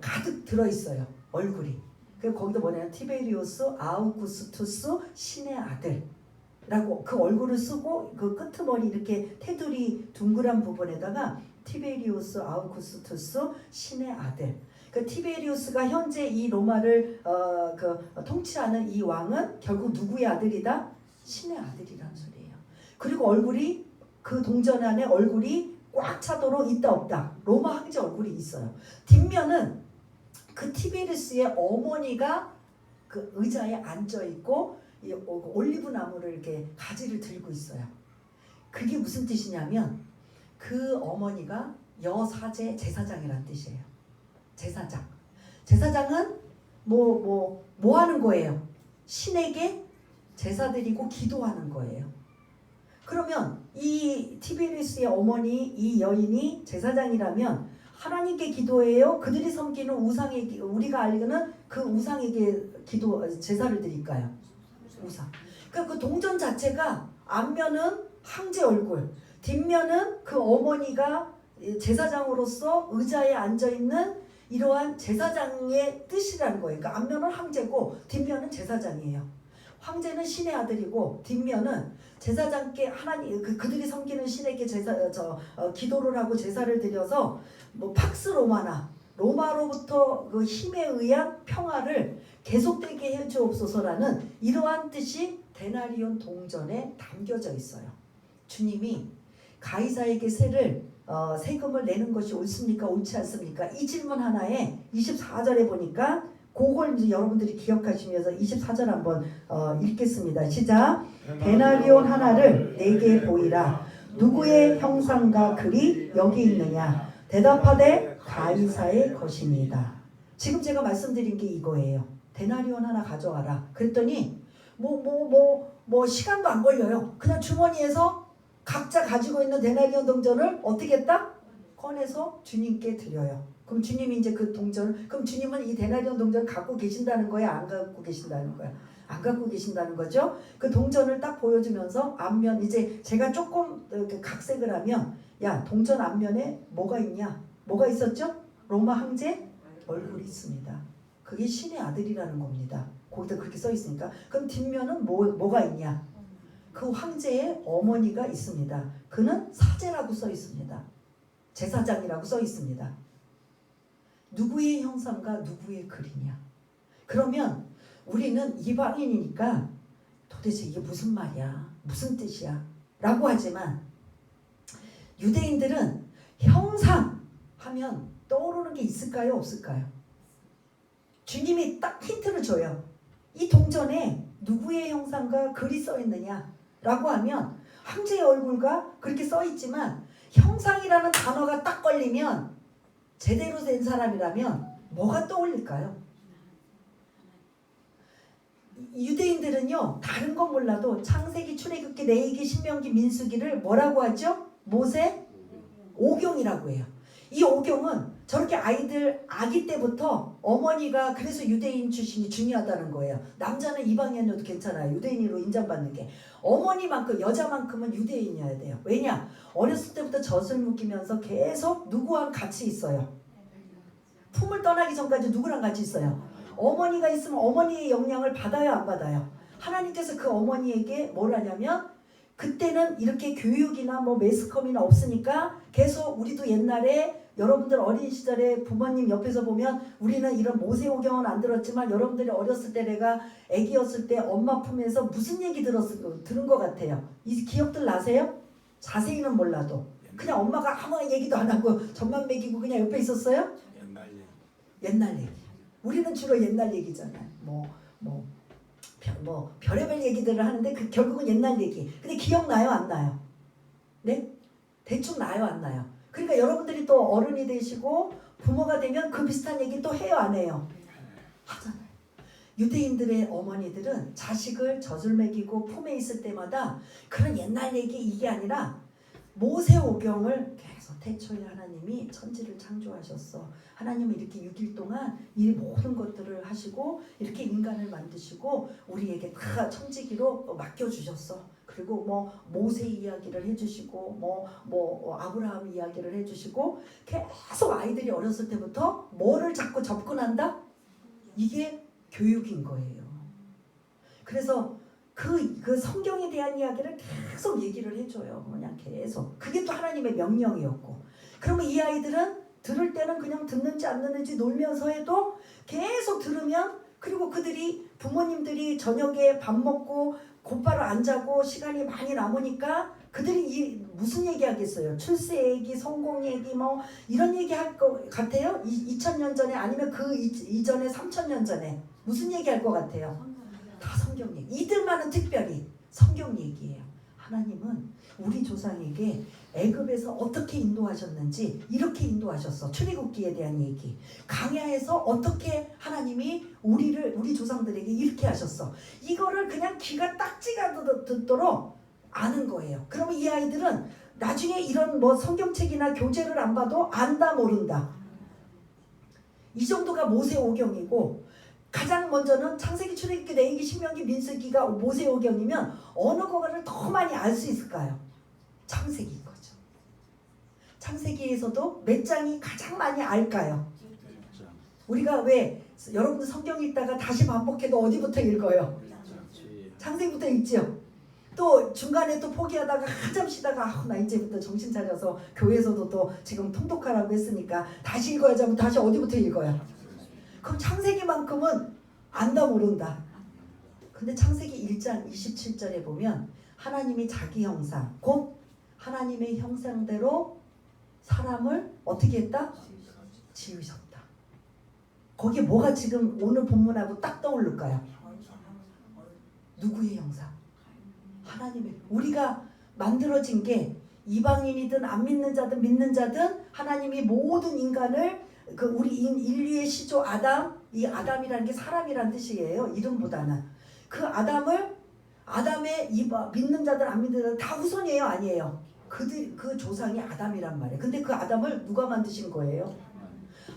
가득 들어 있어요. 얼굴이. 그리고 거기도 뭐냐면 티베리우스 아우구스투스 신의 아들라고 그 얼굴을 쓰고 그 끄트머리 이렇게 테두리 둥그란 부분에다가 티베리우스 아우구스투스 신의 아들. 그 티베리우스가 현재 이 로마를 통치하는 이 왕은 결국 누구의 아들이다? 신의 아들이라는 소리예요. 그리고 얼굴이 그 동전 안에 얼굴이 꽉 차도록 있다 없다. 로마 황제 얼굴이 있어요. 뒷면은 그 티베리우스의 어머니가 그 의자에 앉아 있고 이 올리브 나무를 이렇게 가지를 들고 있어요. 그게 무슨 뜻이냐면 그 어머니가 여사제 제사장이란 뜻이에요. 제사장은 뭐 하는 거예요? 신에게 제사 드리고 기도하는 거예요. 그러면 이 티베리우스의 어머니 이 여인이 제사장이라면 하나님께 기도해요? 그들이 섬기는 우상에게, 우리가 알기는 그 우상에게 제사를 드릴까요? 우상. 그러니까 그 동전 자체가 앞면은 황제 얼굴, 뒷면은 그 어머니가 제사장으로서 의자에 앉아 있는 이러한 제사장의 뜻이라는 거예요. 그러니까 앞면은 황제고 뒷면은 제사장이에요. 황제는 신의 아들이고 뒷면은 제사장께 하나님 그들이 섬기는 신에게 기도를 하고 제사를 드려서 뭐 팍스 로마나 로마로부터 그 힘에 의한 평화를 계속되게 해주옵소서라는 이러한 뜻이 데나리온 동전에 담겨져 있어요. 주님이 가이사에게 세금을 내는 것이 옳습니까? 옳지 않습니까? 이 질문 하나에 24절에 보니까 그걸 이제 여러분들이 기억하시면서 24절 한번 읽겠습니다. 시작. 데나리온 하나를 내게 보이라. 누구의 형상과 글이 여기 있느냐? 대답하되 가이사의 것이니이다. 지금 제가 말씀드린 게 이거예요. 데나리온 하나 가져와라. 그랬더니 뭐 시간도 안 걸려요. 그냥 주머니에서 각자 가지고 있는 데나리온 동전을 어떻게 했다? 꺼내서 주님께 드려요. 그럼 주님이 이제 그 동전을, 그럼 주님은 이 데나리온 동전을 갖고 계신다는 거야? 안 갖고 계신다는 거야? 안 갖고 계신다는 거죠. 그 동전을 딱 보여주면서 앞면, 이제 제가 조금 이렇게 각색을 하면, 야, 동전 앞면에 뭐가 있냐? 뭐가 있었죠? 로마 황제 얼굴이 있습니다. 그게 신의 아들이라는 겁니다. 거기다 그렇게 써 있으니까. 그럼 뒷면은 뭐가 있냐? 그 황제의 어머니가 있습니다. 그는 사제라고 써 있습니다. 제사장이라고 써 있습니다. 누구의 형상과 누구의 글이냐? 그러면 우리는 이방인이니까 도대체 이게 무슨 말이야? 무슨 뜻이야? 라고 하지만 유대인들은 형상 하면 떠오르는 게 있을까요? 없을까요? 주님이 딱 힌트를 줘요. 이 동전에 누구의 형상과 글이 써 있느냐? 라고 하면 황제의 얼굴과 그렇게 써 있지만 형상이라는 단어가 딱 걸리면 제대로 된 사람이라면 뭐가 떠올릴까요? 유대인들은요, 다른 건 몰라도 창세기, 출애굽기, 레위기, 신명기, 민수기를 뭐라고 하죠? 모세 오경이라고 해요. 이 오경은 저렇게 아기 때부터 어머니가, 그래서 유대인 출신이 중요하다는 거예요. 남자는 이방인이어도 괜찮아요. 유대인으로 인정받는 게. 어머니만큼, 여자만큼은 유대인이어야 돼요. 왜냐? 어렸을 때부터 젖을 묵히면서 계속 누구랑 같이 있어요. 품을 떠나기 전까지 누구랑 같이 있어요. 어머니가 있으면 어머니의 영향을 받아요, 안 받아요? 하나님께서 그 어머니에게 뭘 하냐면, 그때는 이렇게 교육이나 뭐 매스컴이나 없으니까 계속, 우리도 옛날에 여러분들 어린 시절에 부모님 옆에서 보면 우리는 이런 모세오경은 안 들었지만 여러분들이 어렸을 때, 내가 아기였을 때 엄마 품에서 무슨 얘기 들은 것 같아요. 이 기억들 나세요? 자세히는 몰라도 그냥 엄마가 아무 얘기도 안 하고 젖만 먹이고 그냥 옆에 있었어요? 옛날 얘기. 우리는 주로 옛날 얘기잖아요. 별의별 얘기들을 하는데 결국은 옛날 얘기. 근데 기억나요, 안 나요? 네? 대충 나요, 안 나요? 그러니까 여러분들이 또 어른이 되시고 부모가 되면 그 비슷한 얘기 또 해요, 안 해요? 하잖아요. 유대인들의 어머니들은 자식을 젖을 먹이고 품에 있을 때마다 그런 옛날 얘기, 이게 아니라 모세오경을 계속, 태초에 하나님이 천지를 창조하셨어. 하나님은 이렇게 6일 동안 이 모든 것들을 하시고 이렇게 인간을 만드시고 우리에게 다 천지기로 맡겨주셨어. 그리고 모세 이야기를 해주시고 아브라함 이야기를 해주시고, 계속 아이들이 어렸을 때부터 뭐를 자꾸 접근한다? 이게 교육인 거예요. 그래서 그 성경에 대한 이야기를 계속 얘기를 해줘요. 그냥 계속. 그게 또 하나님의 명령이었고. 그러면 이 아이들은 들을 때는 그냥 듣는지 안 듣는지 놀면서 해도 계속 들으면, 그리고 그들이, 부모님들이 저녁에 밥 먹고 곧바로 안 자고 시간이 많이 남으니까 그들이 무슨 얘기 하겠어요? 출세 얘기, 성공 얘기, 이런 얘기 할 것 같아요? 2000년 전에, 아니면 그 이전에 3000년 전에 무슨 얘기 할 것 같아요? 다 성경 얘기. 이들만은 특별히 성경 얘기예요. 하나님은 우리 조상에게 애굽에서 어떻게 인도하셨는지 이렇게 인도하셨어. 출애굽기에 대한 얘기. 강야에서 어떻게 하나님이 우리 조상들에게 이렇게 하셨어. 이거를 그냥 귀가 딱지가 듣도록 아는 거예요. 그러면 이 아이들은 나중에 이런 성경책이나 교재를 안 봐도 안다, 모른다. 이 정도가 모세오경이고, 가장 먼저는 창세기, 출애굽기, 레위기, 신명기, 민수기가 모세오경이면 어느 거를 더 많이 알 수 있을까요? 창세기인 거죠. 창세기에서도 몇 장이 가장 많이 알까요? 자, 우리가 왜 여러분들 성경 읽다가 다시 반복해도 어디부터 읽어요? 지, 창세기부터 읽죠. 또 중간에 또 포기하다가 한참 쉬다가 나 이제부터 정신 차려서 교회에서도 또 지금 통독하라고 했으니까 다시 읽어야지 하면 다시 어디부터 읽어요? 그럼 창세기만큼은 안다 모른다. 근데 창세기 1장 27절에 보면 하나님이 자기 형상 곧 하나님의 형상대로 사람을 어떻게 했다? 지으셨다. 거기에 뭐가 지금 오늘 본문하고 딱 떠오를까요? 누구의 형상? 하나님의. 우리가 만들어진 게 이방인이든 안 믿는 자든 믿는 자든 하나님이 모든 인간을 그 우리 인류의 시조 아담, 이 아담이라는 게 사람이란 뜻이에요. 이름보다는 그 아담의 믿는 자들 안 믿는 자들 다 후손이에요, 아니에요? 그 조상이 아담이란 말이에요. 근데 그 아담을 누가 만드신 거예요?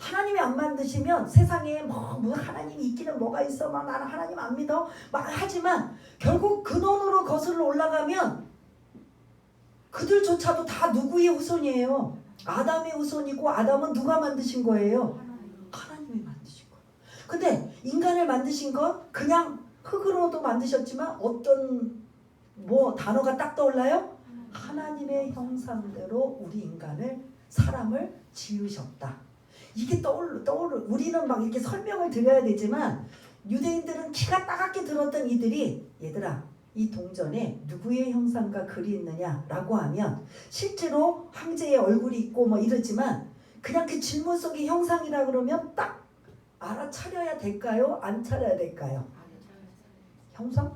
하나님이 안 만드시면 세상에 뭐 하나님이 있기는 뭐가 있어 막 나는 하나님 안 믿어 막 하지만 결국 근원으로 거슬러 올라가면 그들조차도 다 누구의 후손이에요? 아담의 후손이고 아담은 누가 만드신 거예요? 하나님이 만드신 거예요. 근데 인간을 만드신 건 그냥 흙으로도 만드셨지만 어떤 뭐 단어가 딱 떠올라요? 하나님의 형상대로 우리 인간을 사람을 지으셨다. 이게 떠오르 우리는 막 이렇게 설명을 드려야 되지만 유대인들은 키가 따갑게 들었던 이들이 얘들아 이 동전에 누구의 형상과 글이 있느냐라고 하면 실제로 황제의 얼굴이 있고 뭐 이러지만 그냥 그 질문 속의 형상이라 그러면 딱 알아차려야 될까요? 안 차려야 될까요? 형상?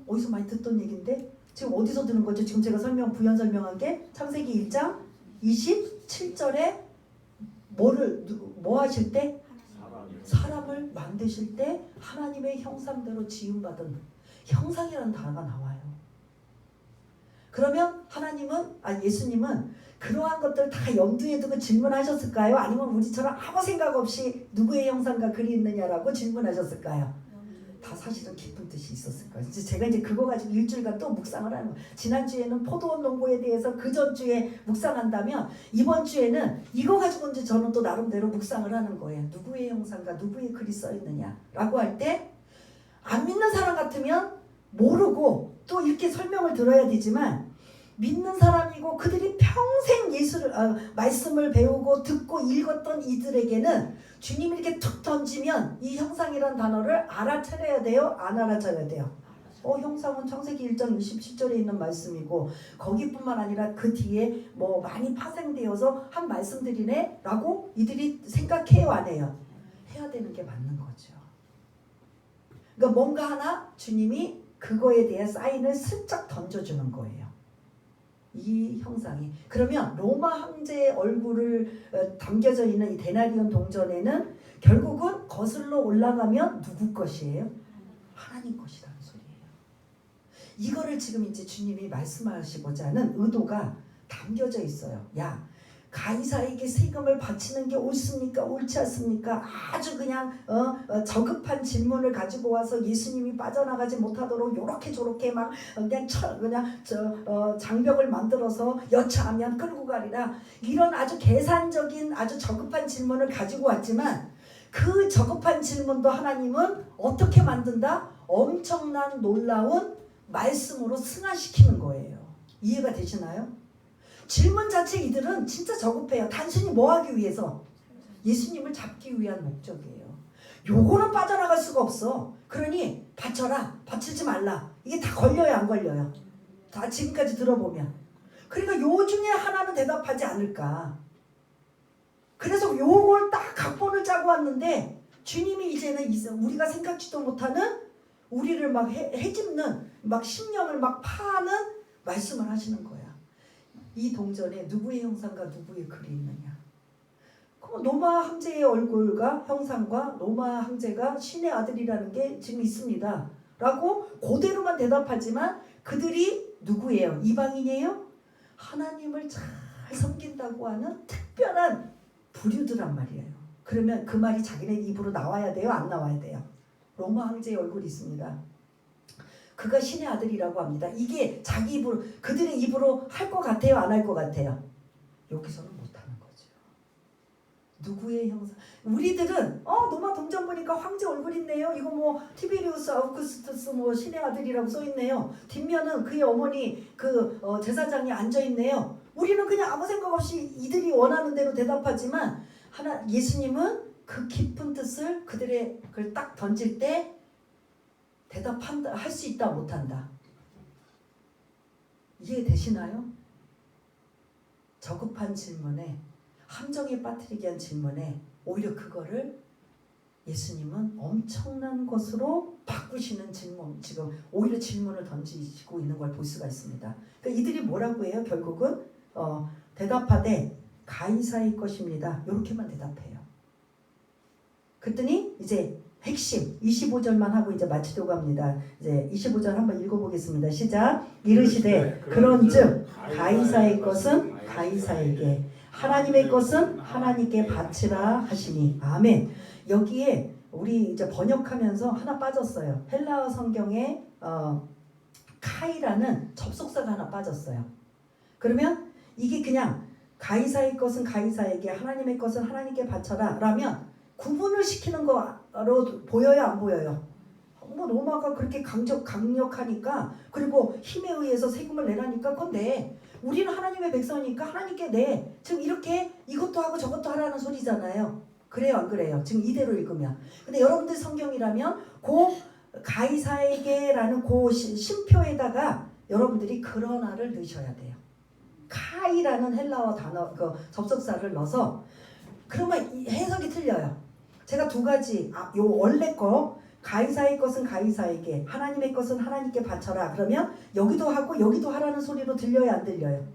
어디서 많이 듣던 얘기인데 지금 어디서 들은 거죠? 지금 제가 부연 설명한 게 창세기 1장 27절에 뭐 하실 때? 사람을 만드실 때 하나님의 형상대로 지음받은 형상이라는 단어가 나와요. 그러면 예수님은 그러한 것들 다 염두에 두고 질문하셨을까요? 아니면 우리처럼 아무 생각 없이 누구의 형상과 글이 있느냐라고 질문하셨을까요? 다 사실은 깊은 뜻이 있었을 거예요. 제가 이제 그거 가지고 일주일간 또 묵상을 하는 거예요. 지난주에는 포도원 농부에 대해서 그 전주에 묵상한다면 이번 주에는 이거 가지고 이제 저는 또 나름대로 묵상을 하는 거예요. 누구의 형상과 누구의 글이 써 있느냐라고 할 때 안 믿는 사람 같으면 모르고 또 이렇게 설명을 들어야 되지만 믿는 사람이고 그들이 평생 말씀을 배우고 듣고 읽었던 이들에게는 주님이 이렇게 툭 던지면 이 형상이란 단어를 알아차려야 돼요? 안 알아차려야 돼요? 형상은 창세기 1장 27절에 있는 말씀이고 거기뿐만 아니라 그 뒤에 뭐 많이 파생되어서 한 말씀들이네 라고 이들이 생각해요, 안 해요? 해야 되는 게 맞는 거죠. 그러니까 뭔가 하나 주님이 그거에 대한 사인을 슬쩍 던져주는 거예요. 이 형상이. 그러면 로마 황제의 얼굴을 담겨져 있는 이 데나리온 동전에는 결국은 거슬러 올라가면 누구 것이에요? 하나님 것이라는 소리예요. 이거를 지금 이제 주님이 말씀하시고자 하는 의도가 담겨져 있어요. 야, 가이사에게 세금을 바치는 게 옳습니까? 옳지 않습니까? 아주 그냥 저급한 질문을 가지고 와서 예수님이 빠져나가지 못하도록 요렇게 저렇게 막 그냥 장벽을 만들어서 여차하면 끌고 가리라. 이런 아주 계산적인 아주 저급한 질문을 가지고 왔지만 그 저급한 질문도 하나님은 어떻게 만든다? 엄청난 놀라운 말씀으로 승화시키는 거예요. 이해가 되시나요? 질문 자체 이들은 진짜 저급해요. 단순히 뭐 하기 위해서? 예수님을 잡기 위한 목적이에요. 요거는 빠져나갈 수가 없어. 그러니 바쳐라, 바치지 말라. 이게 다 걸려요, 안 걸려요? 다 지금까지 들어보면. 그러니까 요 중에 하나는 대답하지 않을까. 그래서 요걸 딱 각본을 짜고 왔는데 주님이 이제는 우리가 생각지도 못하는 우리를 막 헤집는 막 심령을 막 파는 말씀을 하시는 거야. 이 동전에 누구의 형상과 누구의 글이 있느냐. 그럼 로마 황제의 얼굴과 형상과 로마 황제가 신의 아들이라는 게 지금 있습니다. 라고 그대로만 대답하지만 그들이 누구예요? 이방인이에요? 하나님을 잘 섬긴다고 하는 특별한 부류들란 말이에요. 그러면 그 말이 자기네 입으로 나와야 돼요? 안 나와야 돼요? 로마 황제의 얼굴이 있습니다. 그가 신의 아들이라고 합니다. 이게 자기 입으로 그들의 입으로 할 것 같아요? 안 할 것 같아요? 여기서는 못하는 거죠. 누구의 형상? 우리들은 노마 동전 보니까 황제 얼굴 있네요. 이거 뭐 티베리우스 아우구스투스 뭐 신의 아들이라고 써 있네요. 뒷면은 그의 어머니 제사장이 앉아 있네요. 우리는 그냥 아무 생각 없이 이들이 원하는 대로 대답하지만 예수님은 그 깊은 뜻을 그들의 그걸 딱 던질 때 대답한다, 할 수 있다 못한다. 이해되시나요? 저급한 질문에 함정에 빠뜨리게 한 질문에 오히려 그거를 예수님은 엄청난 것으로 바꾸시는 질문, 지금 오히려 질문을 던지시고 있는 걸 볼 수가 있습니다. 그러니까 이들이 뭐라고 해요? 결국은 대답하되 가이사의 것입니다. 이렇게만 대답해요. 그랬더니 이제 핵심 25절만 하고 이제 마치려고 합니다. 이제 25절 한번 읽어보겠습니다. 시작. 이르시되 그런즉 가이사의 것은 가이사에게 하나님의 것은 하나님께 바치라 하시니. 아멘. 여기에 우리 이제 번역하면서 하나 빠졌어요. 헬라어 성경에 카이라는 접속사가 하나 빠졌어요. 그러면 이게 그냥 가이사의 것은 가이사에게 하나님의 것은 하나님께 바쳐라 라면 구분을 시키는 거로 보여요, 안 보여요? 뭐 로마가 그렇게 강력하니까 그리고 힘에 의해서 세금을 내라니까 그건 내. 우리는 하나님의 백성이니까 하나님께 내. 지금 이렇게 이것도 하고 저것도 하라는 소리잖아요. 그래요, 안 그래요? 지금 이대로 읽으면. 근데 여러분들 성경이라면 가이사에게라는 심표에다가 여러분들이 그러나를 넣으셔야 돼요. 카이라는 헬라어 단어 접속사를 넣어서 그러면 해석이 틀려요. 제가 두 가지 요 원래 거 가이사의 것은 가이사에게 하나님의 것은 하나님께 바쳐라 그러면 여기도 하고 여기도 하라는 소리로 들려요, 안 들려요?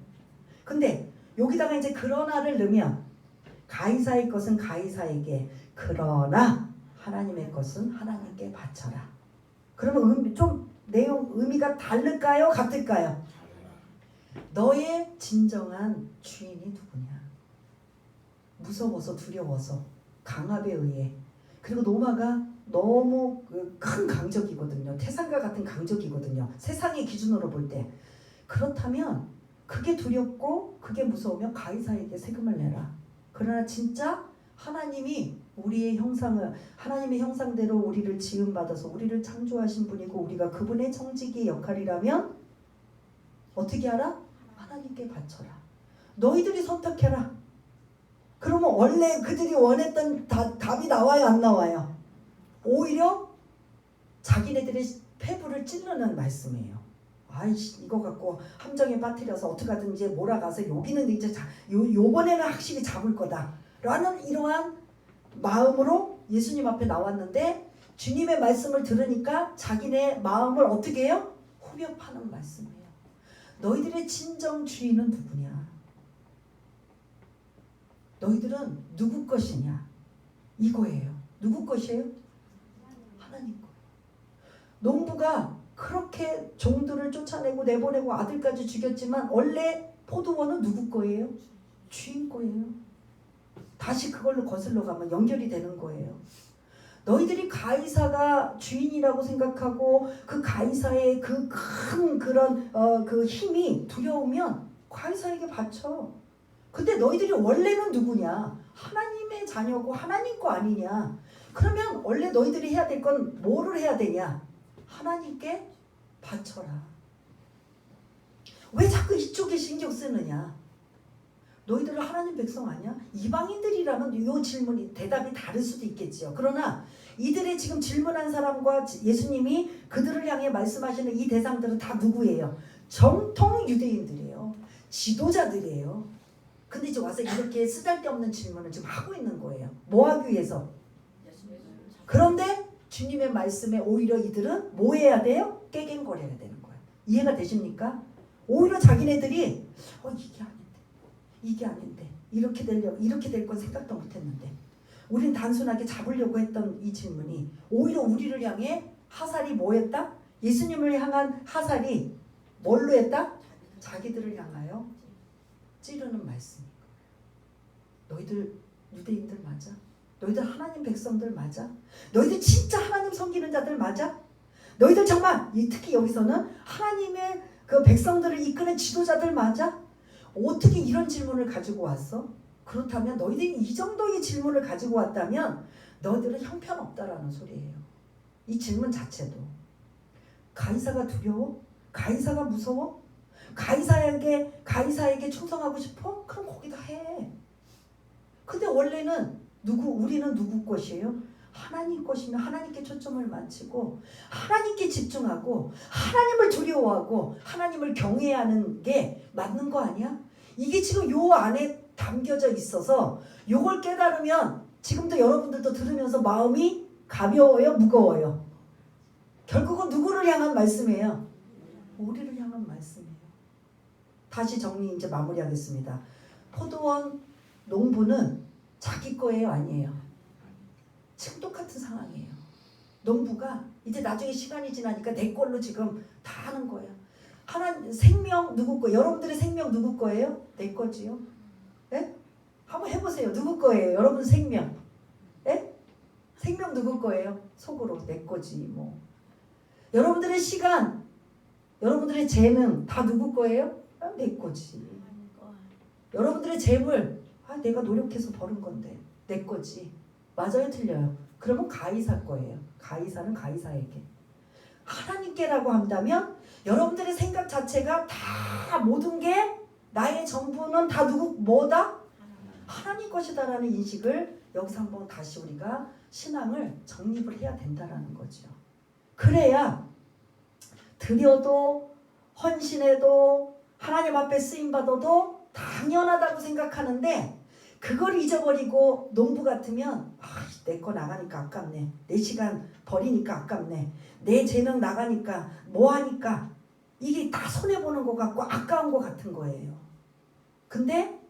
근데 여기다가 이제 그러나를 넣으면 가이사의 것은 가이사에게 그러나 하나님의 것은 하나님께 바쳐라. 그러면 좀 내용 의미가 다를까요? 같을까요? 너의 진정한 주인이 누구냐? 무서워서 두려워서 강압에 의해 그리고 로마가 너무 큰 강적이거든요. 태산과 같은 강적이거든요. 세상의 기준으로 볼 때. 그렇다면 그게 두렵고 그게 무서우면 가이사에게 세금을 내라. 그러나 진짜 하나님이 우리의 형상을 하나님의 형상대로 우리를 지음받아서 우리를 창조하신 분이고 우리가 그분의 청지기의 역할이라면 어떻게 하라? 하나님께 바쳐라. 너희들이 선택해라. 그러면 원래 그들이 원했던 답이 나와요, 안 나와요? 오히려 자기네들의 폐부를 찌르는 말씀이에요. 아이씨 이거 갖고 함정에 빠뜨려서 어떡하든지 몰아가서 여기는 이제 요번에는 확실히 잡을 거다 라는 이러한 마음으로 예수님 앞에 나왔는데 주님의 말씀을 들으니까 자기네 마음을 어떻게 해요? 후벼 파는 말씀이에요. 너희들의 진정 주인은 누구냐? 너희들은 누구 것이냐? 이거예요. 누구 것이에요? 하나님 거예요. 농부가 그렇게 종들을 쫓아내고 내보내고 아들까지 죽였지만 원래 포도원은 누구 거예요? 주인 거예요. 다시 그걸로 거슬러 가면 연결이 되는 거예요. 너희들이 가이사가 주인이라고 생각하고 그 가이사의 그 큰 그런 그 힘이 두려우면 가이사에게 바쳐. 근데 너희들이 원래는 누구냐? 하나님의 자녀고 하나님 거 아니냐? 그러면 원래 너희들이 해야 될 건 뭐를 해야 되냐? 하나님께 바쳐라. 왜 자꾸 이쪽에 신경 쓰느냐? 너희들은 하나님 백성 아니야? 이방인들이라면 이 질문이 대답이 다를 수도 있겠지요. 그러나 이들의 지금 질문한 사람과 예수님이 그들을 향해 말씀하시는 이 대상들은 다 누구예요? 정통 유대인들이에요. 지도자들이에요. 근데 이제 와서 이렇게 쓰잘데없는 질문을 지금 하고 있는 거예요. 뭐 하기 위해서? 그런데 주님의 말씀에 오히려 이들은 뭐 해야 돼요? 깨갱거려야 되는 거예요. 이해가 되십니까? 오히려 자기네들이 이게 아닌데 이렇게 될 건 생각도 못했는데 우린 단순하게 잡으려고 했던 이 질문이 오히려 우리를 향해 하살이 뭐 했다? 예수님을 향한 하살이 뭘로 했다? 자기들을 향하여 찌르는 말씀인 거예요. 너희들 유대인들 맞아? 너희들 하나님 백성들 맞아? 너희들 진짜 하나님 섬기는 자들 맞아? 너희들 정말 특히 여기서는 하나님의 그 백성들을 이끄는 지도자들 맞아? 어떻게 이런 질문을 가지고 왔어? 그렇다면 너희들이 이 정도의 질문을 가지고 왔다면 너희들은 형편없다라는 소리예요. 이 질문 자체도. 가이사가 두려워? 가이사가 무서워? 가이사에게 충성하고 싶어? 그럼 거기다 해. 근데 원래는 우리는 누구 것이에요? 하나님 것이면 하나님께 초점을 맞추고 하나님께 집중하고 하나님을 두려워하고 하나님을 경외하는 게 맞는 거 아니야? 이게 지금 요 안에 담겨져 있어서 요걸 깨달으면 지금도 여러분들도 들으면서 마음이 가벼워요? 무거워요? 결국은 누구를 향한 말씀이에요? 우리를 향한 말씀이에요. 다시 정리 이제 마무리하겠습니다. 포도원 농부는 자기 거예요? 아니에요? 지금 똑같은 상황이에요. 농부가 이제 나중에 시간이 지나니까 내 걸로 지금 다 하는 거야. 생명 누구 거? 여러분들의 생명 누구 거예요? 내 거지요. 예? 한번 해보세요. 누구 거예요? 여러분 생명. 예? 생명 누구 거예요? 속으로 내 거지 뭐. 여러분들의 시간, 여러분들의 재능 다 누구 거예요? 내 거지. 여러분들의 재물, 내가 노력해서 버는 건데 내 거지. 맞아요, 틀려요? 그러면 가이사 거예요. 가이사는 가이사에게. 하나님께라고 한다면 여러분들의 생각 자체가 다 모든 게 나의 전부는 다 뭐다? 하나님 것이다라는 인식을 여기서 한번 다시 우리가 신앙을 정립을 해야 된다라는 거죠. 그래야 드려도 헌신해도 하나님 앞에 쓰임받아도 당연하다고 생각하는데 그걸 잊어버리고 농부 같으면 내 거 나가니까 아깝네. 내 시간 버리니까 아깝네. 내 재능 나가니까 뭐 하니까 이게 다 손해보는 것 같고 아까운 것 같은 거예요. 근데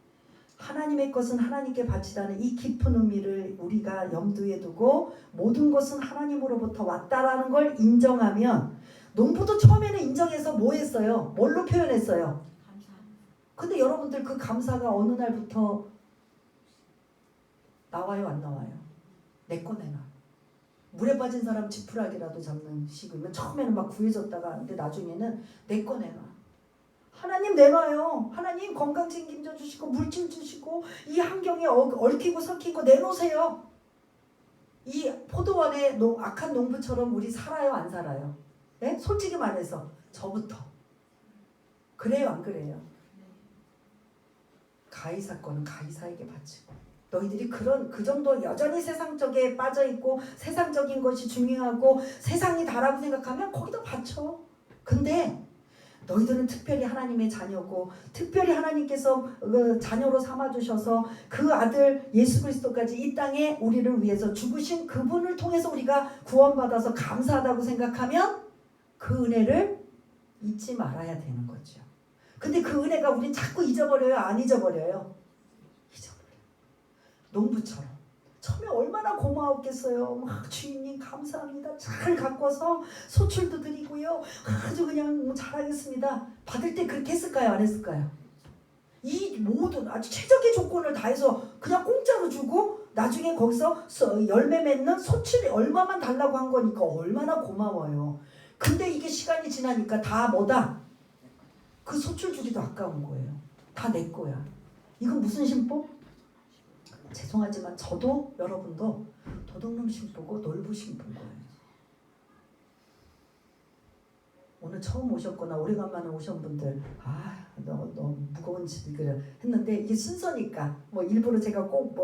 하나님의 것은 하나님께 바치라는 이 깊은 의미를 우리가 염두에 두고 모든 것은 하나님으로부터 왔다라는 걸 인정하면 농부도 처음에는 인정해서 뭐 했어요? 뭘로 표현했어요? 감사. 근데 여러분들 그 감사가 어느 날부터 나와요? 안 나와요? 내 거 내놔. 물에 빠진 사람 지푸라기라도 잡는 식이면 처음에는 막 구해졌다가 근데 나중에는 내 거 내놔. 하나님 내놔요. 하나님 건강 책임져 주시고 물질 주시고 이 환경에 얽히고 섞이고 내놓으세요. 이 포도원의 악한 농부처럼 우리 살아요? 안 살아요? 네? 솔직히 말해서 저부터. 그래요? 안 그래요? 가이사 거는 가이사에게 바치고 너희들이 그 정도 여전히 세상적에 빠져있고 세상적인 것이 중요하고 세상이 다라고 생각하면 거기다 바쳐. 근데 너희들은 특별히 하나님의 자녀고 특별히 하나님께서 자녀로 삼아주셔서 그 아들 예수 그리스도까지 이 땅에 우리를 위해서 죽으신 그분을 통해서 우리가 구원받아서 감사하다고 생각하면 그 은혜를 잊지 말아야 되는 거죠. 근데 그 은혜가 우린 자꾸 잊어버려요? 안 잊어버려요? 잊어버려요. 농부처럼 처음에 얼마나 고마웠겠어요. 막 주인님 감사합니다. 잘 가꿔서 소출도 드리고요. 아주 그냥 잘하겠습니다. 받을 때 그렇게 했을까요? 안 했을까요? 이 모든 아주 최적의 조건을 다해서 그냥 공짜로 주고 나중에 거기서 열매 맺는 소출이 얼마만 달라고 한 거니까 얼마나 고마워요. 근데 이게 시간이 지나니까 다 뭐다? 그 소출 주기도 아까운 거예요. 다 내 거야. 이건 무슨 심보? 죄송하지만 저도 여러분도 도둑놈 심보고 놀부 심보인 거예요. 오늘 처음 오셨거나 오래간만에 오신 분들 너무 무거운 짓을 했는데 이게 순서니까 뭐 일부러 제가 꼭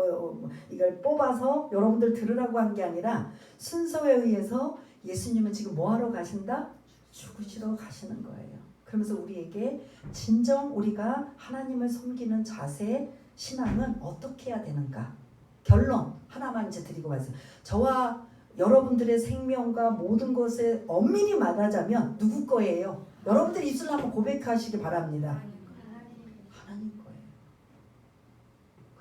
이걸 뽑아서 여러분들 들으라고 한 게 아니라 순서에 의해서 예수님은 지금 뭐 하러 가신다? 죽으시러 가시는 거예요. 그러면서 우리에게 진정 우리가 하나님을 섬기는 자세 신앙은 어떻게 해야 되는가? 결론 하나만 이제 드리고 가세요. 저와 여러분들의 생명과 모든 것에 엄밀히 말하자면 누구 거예요? 여러분들 입술로 한번 고백하시기 바랍니다. 하나님 거예요.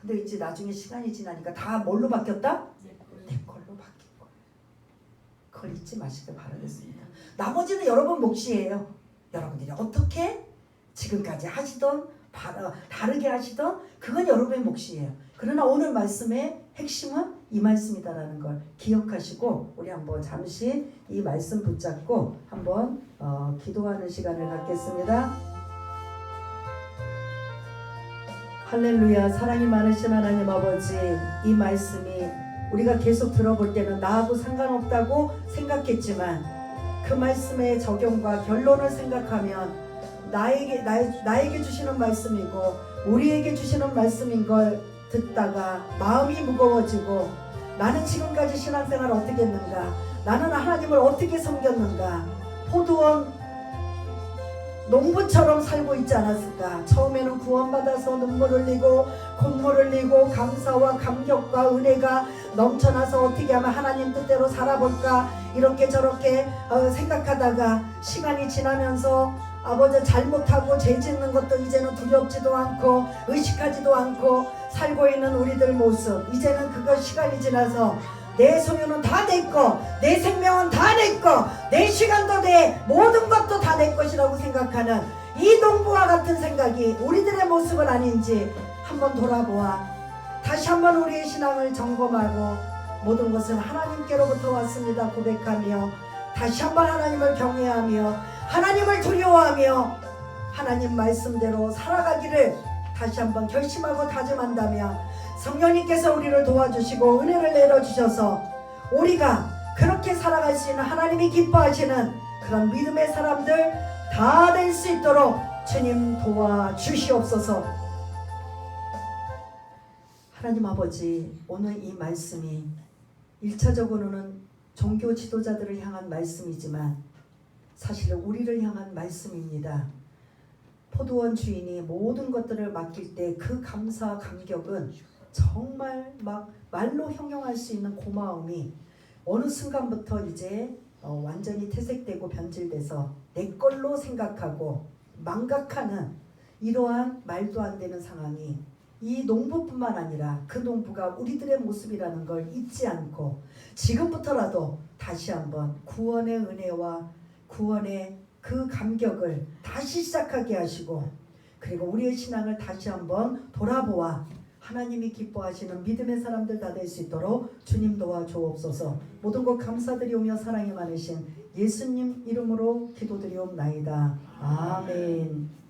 근데 이제 나중에 시간이 지나니까 다 뭘로 바뀌었다? 내 걸로 바뀐 거예요. 그걸 잊지 마시길 바라겠습니다. 나머지는 여러분 몫이에요. 여러분들이 어떻게 지금까지 하시던 다르게 하시던 그건 여러분의 몫이에요. 그러나 오늘 말씀의 핵심은 이 말씀이다라는 걸 기억하시고 우리 한번 잠시 이 말씀 붙잡고 한번 기도하는 시간을 갖겠습니다. 할렐루야. 사랑이 많으신 하나님 아버지, 이 말씀이 우리가 계속 들어볼 때는 나하고 상관없다고 생각했지만 그 말씀의 적용과 결론을 생각하면 나에게 주시는 말씀이고 우리에게 주시는 말씀인 걸 듣다가 마음이 무거워지고 나는 지금까지 신앙생활을 어떻게 했는가, 나는 하나님을 어떻게 섬겼는가, 포도원 농부처럼 살고 있지 않았을까. 처음에는 구원받아서 눈물 흘리고 콧물 흘리고 감사와 감격과 은혜가 넘쳐나서 어떻게 하면 하나님 뜻대로 살아볼까 이렇게 저렇게 생각하다가 시간이 지나면서 아버지 잘못하고 죄 짓는 것도 이제는 두렵지도 않고 의식하지도 않고 살고 있는 우리들 모습, 이제는 그거 시간이 지나서 내 소유는 다 내 거, 내 생명은 다 내 거, 내 시간도 내 모든 것도 다 내 것이라고 생각하는 이 농부와 같은 생각이 우리들의 모습은 아닌지 한번 돌아보아 다시 한번 우리의 신앙을 점검하고 모든 것은 하나님께로부터 왔습니다 고백하며 다시 한번 하나님을 경외하며 하나님을 두려워하며 하나님 말씀대로 살아가기를 다시 한번 결심하고 다짐한다면 성령님께서 우리를 도와주시고 은혜를 내려주셔서 우리가 그렇게 살아갈 수 있는 하나님이 기뻐하시는 그런 믿음의 사람들 다 될 수 있도록 주님 도와주시옵소서. 하나님 아버지, 오늘 이 말씀이 1차적으로는 종교 지도자들을 향한 말씀이지만 사실 우리를 향한 말씀입니다. 포도원 주인이 모든 것들을 맡길 때 그 감사와 감격은 정말 막 말로 형용할 수 있는 고마움이 어느 순간부터 이제 완전히 퇴색되고 변질돼서 내 걸로 생각하고 망각하는 이러한 말도 안 되는 상황이 이 농부뿐만 아니라 그 농부가 우리들의 모습이라는 걸 잊지 않고 지금부터라도 다시 한번 구원의 은혜와 구원의 그 감격을 다시 시작하게 하시고 그리고 우리의 신앙을 다시 한번 돌아보아 하나님이 기뻐하시는 믿음의 사람들 다 될 수 있도록 주님 도와주옵소서. 모든 것 감사드리오며 사랑이 많으신 예수님 이름으로 기도드리옵나이다. 아멘.